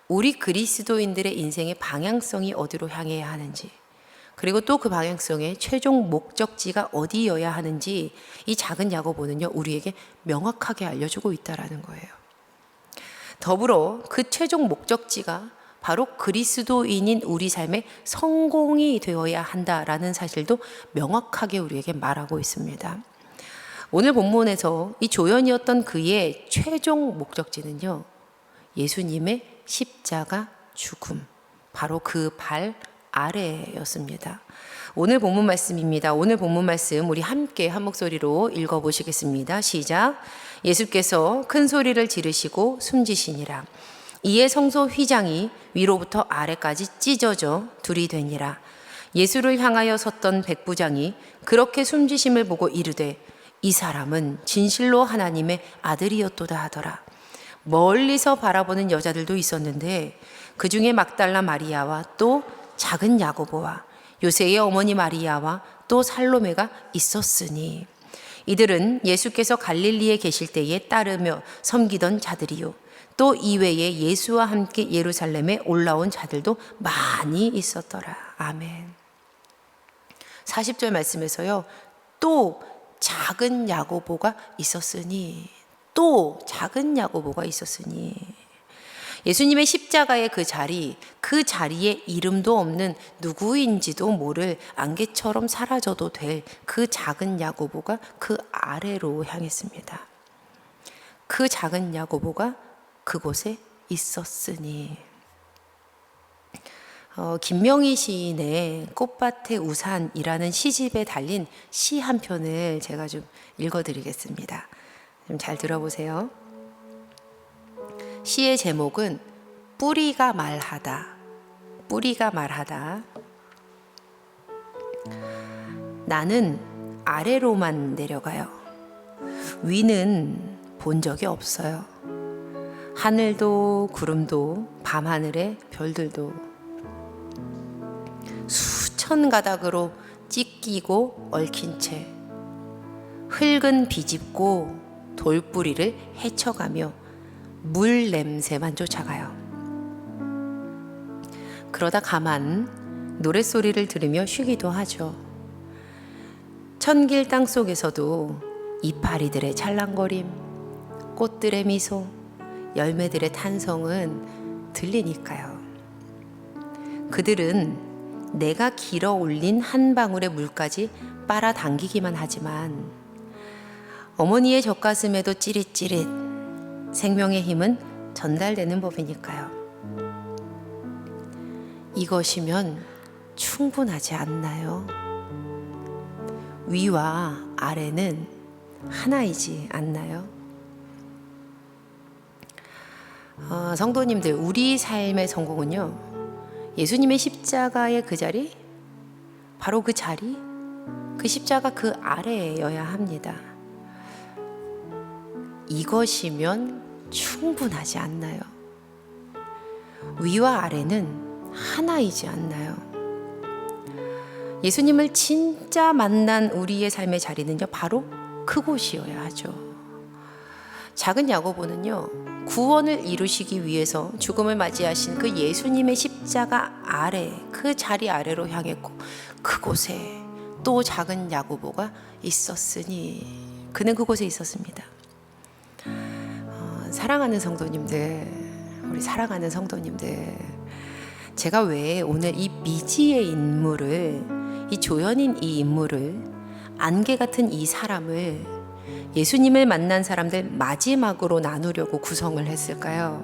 우리 그리스도인들의 인생의 방향성이 어디로 향해야 하는지, 그리고 또 그 방향성의 최종 목적지가 어디여야 하는지 이 작은 야고보는요, 우리에게 명확하게 알려주고 있다라는 거예요. 더불어 그 최종 목적지가 바로 그리스도인인 우리 삶의 성공이 되어야 한다라는 사실도 명확하게 우리에게 말하고 있습니다. 오늘 본문에서 이 조연이었던 그의 최종 목적지는요, 예수님의 십자가 죽음, 바로 그 발 아래였습니다. 오늘 본문 말씀입니다. 오늘 본문 말씀 우리 함께 한 목소리로 읽어보시겠습니다. 시작. 예수께서 큰 소리를 지르시고 숨지시니라. 이에 성소 휘장이 위로부터 아래까지 찢어져 둘이 되니라. 예수를 향하여 섰던 백부장이 그렇게 숨지심을 보고 이르되 이 사람은 진실로 하나님의 아들이었도다 하더라. 멀리서 바라보는 여자들도 있었는데 그 중에 막달라 마리아와 또 작은 야고보와 요새의 어머니 마리아와 또 살로메가 있었으니 이들은 예수께서 갈릴리에 계실 때에 따르며 섬기던 자들이요 또 이외에 예수와 함께 예루살렘에 올라온 자들도 많이 있었더라. 아멘. 40절 말씀에서요, 또 작은 야고보가 있었으니, 또 작은 야고보가 있었으니, 예수님의 십자가의 그 자리에 이름도 없는 누구인지도 모를 안개처럼 사라져도 될 그 작은 야고보가 그 아래로 향했습니다. 그 작은 야고보가 그곳에 있었으니. 김명희 시인의 꽃밭의 우산이라는 시집에 달린 시 한 편을 제가 좀 읽어드리겠습니다. 좀 잘 들어보세요. 시의 제목은 뿌리가 말하다. 뿌리가 말하다. 나는 아래로만 내려가요. 위는 본 적이 없어요. 하늘도 구름도 밤하늘의 별들도 수천 가닥으로 찢기고 얽힌 채 흙은 비집고 돌뿌리를 헤쳐가며 물 냄새만 쫓아가요. 그러다 가만 노랫소리를 들으며 쉬기도 하죠. 천길 땅 속에서도 이파리들의 찰랑거림, 꽃들의 미소, 열매들의 탄성은 들리니까요. 그들은 내가 길어 올린 한 방울의 물까지 빨아당기기만 하지만 어머니의 젖가슴에도 찌릿찌릿 생명의 힘은 전달되는 법이니까요. 이것이면 충분하지 않나요? 위와 아래는 하나이지 않나요? 성도님들, 우리 삶의 성공은요, 예수님의 십자가의 그 자리, 바로 그 자리, 그 십자가 그 아래여야 합니다. 이것이면 충분하지 않나요? 위와 아래는 하나이지 않나요? 예수님을 진짜 만난 우리의 삶의 자리는요, 바로 그곳이어야 하죠. 작은 야고보는요, 구원을 이루시기 위해서 죽음을 맞이하신 그 예수님의 십자가 아래, 그 자리 아래로 향했고 그곳에 또 작은 야고보가 있었으니 그는 그곳에 있었습니다. 사랑하는 성도님들, 우리 사랑하는 성도님들, 제가 왜 오늘 이 미지의 인물을, 이 조연인 이 인물을, 안개 같은 이 사람을 예수님을 만난 사람들 마지막으로 나누려고 구성을 했을까요?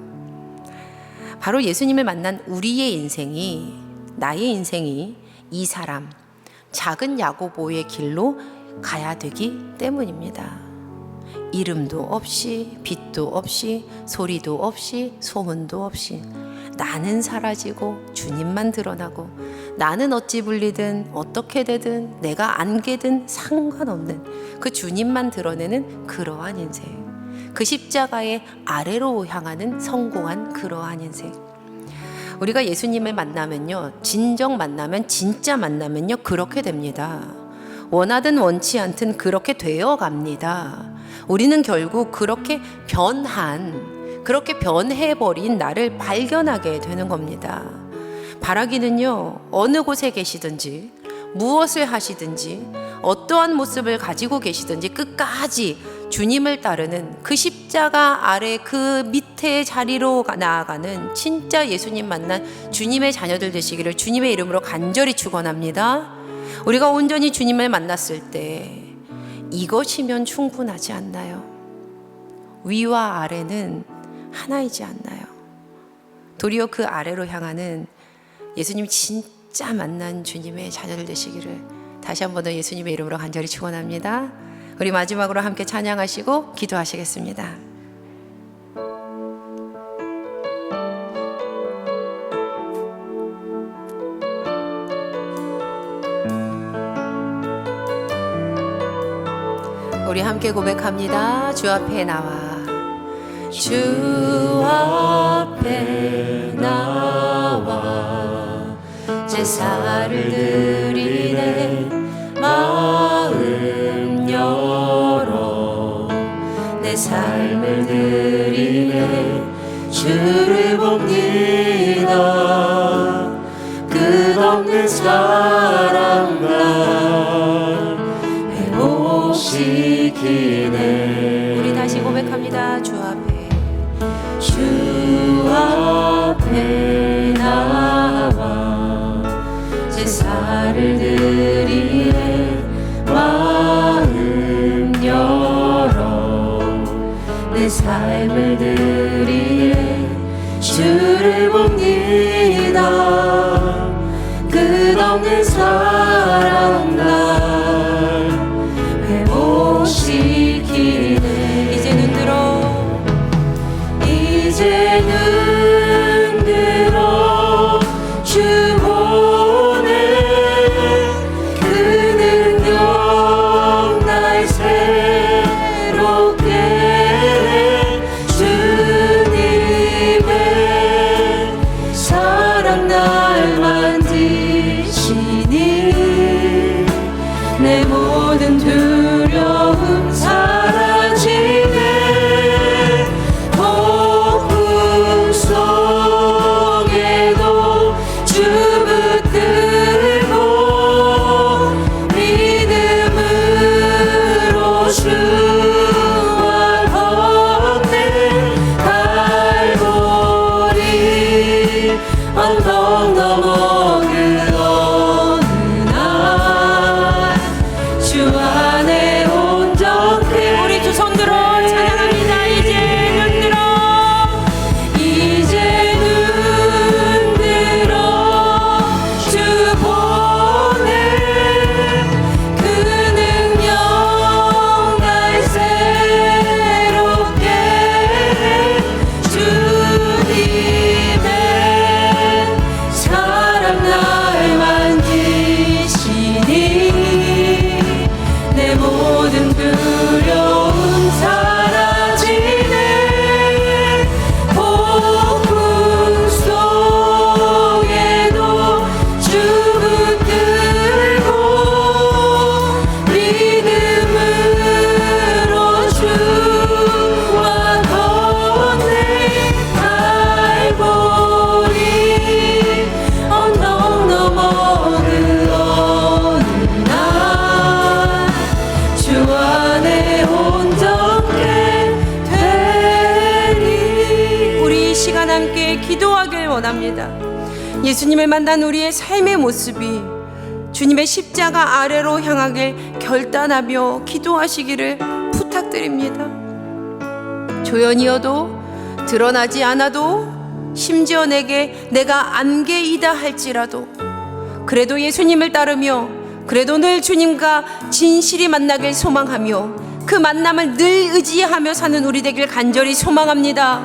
바로 예수님을 만난 우리의 인생이, 나의 인생이 이 사람, 작은 야고보의 길로 가야 되기 때문입니다. 이름도 없이, 빛도 없이, 소리도 없이, 소문도 없이 나는 사라지고 주님만 드러나고 나는 어찌 불리든 어떻게 되든 내가 안개든 상관없는 그 주님만 드러내는 그러한 인생, 그 십자가의 아래로 향하는 성공한 그러한 인생. 우리가 예수님을 만나면요, 진정 만나면, 진짜 만나면요, 그렇게 됩니다. 원하든 원치 않든 그렇게 되어 갑니다. 우리는 결국 그렇게 그렇게 변해버린 나를 발견하게 되는 겁니다. 바라기는요, 어느 곳에 계시든지, 무엇을 하시든지, 어떠한 모습을 가지고 계시든지 끝까지 주님을 따르는 그 십자가 아래 그 밑에 자리로 나아가는 진짜 예수님 만난 주님의 자녀들 되시기를 주님의 이름으로 간절히 축원합니다. 우리가 온전히 주님을 만났을 때 이것이면 충분하지 않나요? 위와 아래는 하나이지 않나요? 도리어 그 아래로 향하는 예수님 진짜 만난 주님의 자녀들 되시기를 다시 한 번 더 예수님의 이름으로 간절히 축원합니다. 우리 마지막으로 함께 찬양하시고 기도하시겠습니다. 우리 함께 고백합니다. 주 앞에 나와, 주 앞에 나와 제사를 드리네 마음 열어 내 삶을 드리네 주를 봅니다. 끝없는 사랑 날 회복시키네. 우리 다시 고백합니다. 주 앞에 나와 제사를 드리네 마음 열어 내 삶을 드리네 주를 봅니다. 끝없는 사랑 날 회복시키네. 이제 눈 들어 주 보내 그 능력 날 새롭게 해 주님의 사랑 날 만드시니 내 모든 두려움 사라지네. 언덕 넘어 그 어느 날 주 안에 기도하길 원합니다. 예수님을 만난 우리의 삶의 모습이 주님의 십자가 아래로 향하길 결단하며 기도하시기를 부탁드립니다. 조연이어도 드러나지 않아도 심지어 내가 안개이다 할지라도 그래도 예수님을 따르며 그래도 늘 주님과 진실이 만나길 소망하며 그 만남을 늘 의지하며 사는 우리 되길 간절히 소망합니다.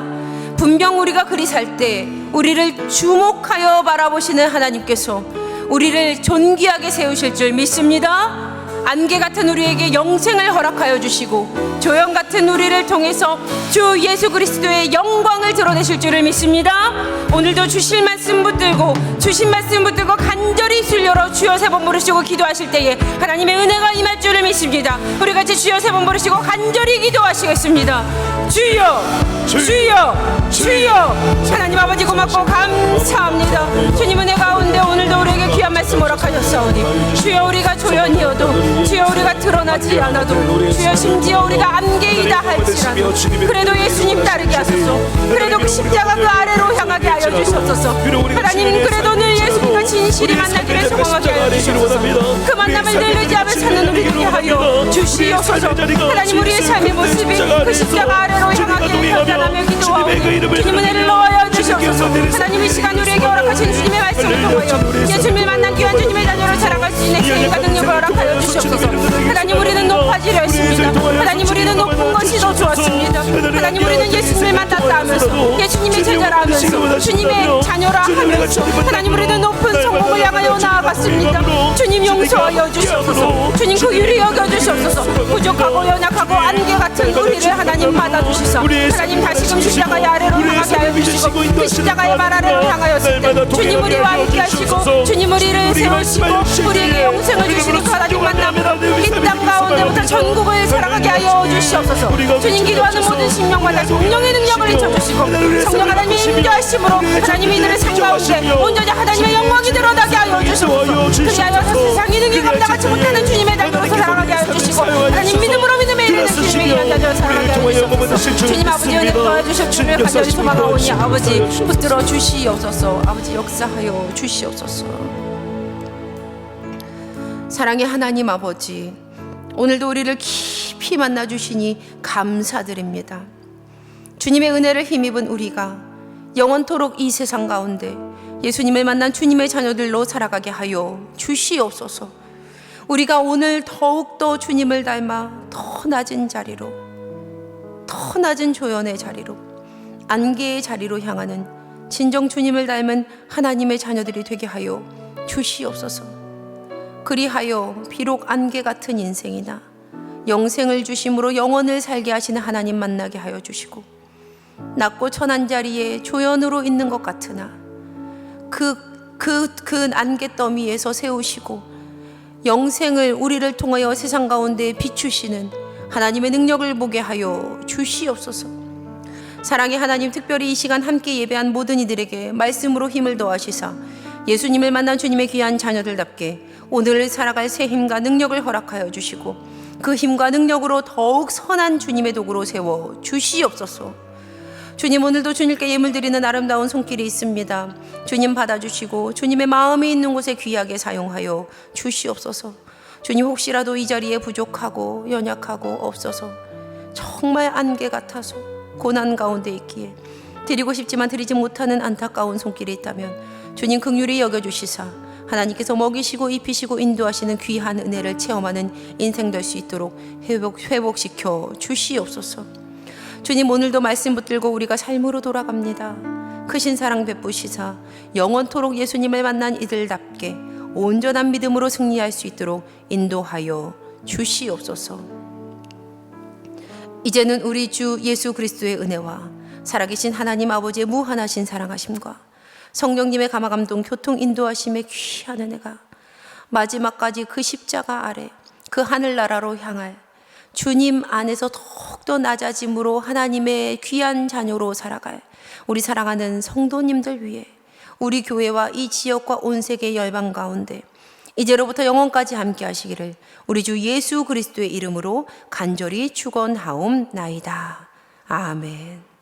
분명 우리가 그리 살 때 우리를 주목하여 바라보시는 하나님께서 우리를 존귀하게 세우실 줄 믿습니다. 안개 같은 우리에게 영생을 허락하여 주시고 조연 같은 우리를 통해서 주 예수 그리스도의 영광을 드러내실 줄을 믿습니다. 오늘도 주실 말씀 붙들고 간절히 술려러 주여 세 번 부르시고 기도하실 때에 하나님의 은혜가 임할 줄을 믿습니다. 우리 같이 주여 세 번 부르시고 간절히 기도하시겠습니다. 주여 주여 주여. 하나님 아버지 고맙고 감사합니다. 주님 은혜 가운데 오늘도 우리에게 귀한 말씀 허락하셨사오니 주여 우리가 조연이어도 주여 우리가 드러나지 않아도 주여 심지어 우리가 안개이다 할지라도 그래도 예수님 따르게 하소서. 그래도 그 십자가 그 아래로 향하게 하여 주시옵소서. 하나님 그래도 늘 예수님과 진실이 만나기를 소망하게 하여 주시옵소서. 그 만남을 늘 의지하며 찾는 우리 되게 하여 주시옵소서. 하나님 우리의 삶의 모습이 그 십자가 아래로 향하기를 결단하며 기도하오니 주님 은혜를 넣어야 주시옵소서. 하나님 이 시간 우리에게 허락하신 주님의 말씀을 통하여 예수님을 만난 귀한 주님의 자녀로 살아갈 수 있는 힘과 능력을 허락하여 주시옵소서. 하나님 우리는 높아지려 했습니다. 하나님 우리는 높은 것이 더 좋았습니다. 하나님 우리는 예수님을 만났다 하면서 예수님의 제자라 하면서 주님의 자녀라 하면서 하나님 우리는 높은 성공을 향하여 나아갔습니다. 주님 용서하여 주시옵소서. 주님 그 유리 여겨 주시옵소서. 부족하고 연약하고 안개 같은 우리를 하나님 받아주시소. 하나님 다시금 십자가의 아래로 향하게 하여 주시고 그 십자가의 발 아래로 향하였을 때 주님 우리와 함께 하시고 주님 우리를 세우시고 우리에게 영생을 주시니 하나님 만남으로 이 땅 가운데부터 전국을 살아가게 하여 주시옵소서. 주님 기도하는 모든 심령마다 성령의 능력을 잊혀주시고 성령 하나님의 인도하심으로 하나님 이들의 삶 가운데 온전히 하나님의 영광이 드러나게 하여 주시옵소서. 그리하여 세상이 능히 감당하지 못하는 주님의 자녀로서 살아가게 하여 주시고 하나님 믿음으로 믿음에 이르는 주님의 귀한 자녀로 살아가게 하여 주시옵소서. 주님 아버지 은혜 도와주실 주님을 간절히 소망하오니 아버지 붙들어 주시옵소서. 아버지 역사하여 주시옵소서. 사랑의 하나님 아버지, 오늘도 우리를 깊이 만나주시니 감사드립니다. 주님의 은혜를 힘입은 우리가 영원토록 이 세상 가운데 예수님을 만난 주님의 자녀들로 살아가게 하여 주시옵소서. 우리가 오늘 더욱더 주님을 닮아 더 낮은 자리로, 더 낮은 조연의 자리로, 안개의 자리로 향하는 진정 주님을 닮은 하나님의 자녀들이 되게 하여 주시옵소서. 그리하여 비록 안개 같은 인생이나 영생을 주심으로 영원을 살게 하시는 하나님 만나게 하여 주시고 낮고 천한 자리에 조연으로 있는 것 같으나 그 안개 더미에서 세우시고 영생을 우리를 통하여 세상 가운데 비추시는 하나님의 능력을 보게 하여 주시옵소서. 사랑의 하나님, 특별히 이 시간 함께 예배한 모든 이들에게 말씀으로 힘을 더하시사 예수님을 만난 주님의 귀한 자녀들답게 오늘을 살아갈 새 힘과 능력을 허락하여 주시고 그 힘과 능력으로 더욱 선한 주님의 도구로 세워 주시옵소서. 주님, 오늘도 주님께 예물 드리는 아름다운 손길이 있습니다. 주님 받아주시고 주님의 마음이 있는 곳에 귀하게 사용하여 주시옵소서. 주님, 혹시라도 이 자리에 부족하고 연약하고 없어서 정말 안개 같아서 고난 가운데 있기에 드리고 싶지만 드리지 못하는 안타까운 손길이 있다면 주님 긍휼히 여겨주시사 하나님께서 먹이시고 입히시고 인도하시는 귀한 은혜를 체험하는 인생 될 수 있도록 회복시켜 주시옵소서. 주님, 오늘도 말씀 붙들고 우리가 삶으로 돌아갑니다. 크신 사랑 베푸시사 영원토록 예수님을 만난 이들답게 온전한 믿음으로 승리할 수 있도록 인도하여 주시옵소서. 이제는 우리 주 예수 그리스도의 은혜와 살아계신 하나님 아버지의 무한하신 사랑하심과 성령님의 감화감동 교통 인도하심의 귀한 은혜가 마지막까지 그 십자가 아래 그 하늘나라로 향할 주님 안에서 더욱더 낮아짐으로 하나님의 귀한 자녀로 살아갈 우리 사랑하는 성도님들 위해 우리 교회와 이 지역과 온 세계 열방 가운데 이제로부터 영원까지 함께 하시기를 우리 주 예수 그리스도의 이름으로 간절히 축원하옵나이다. 아멘.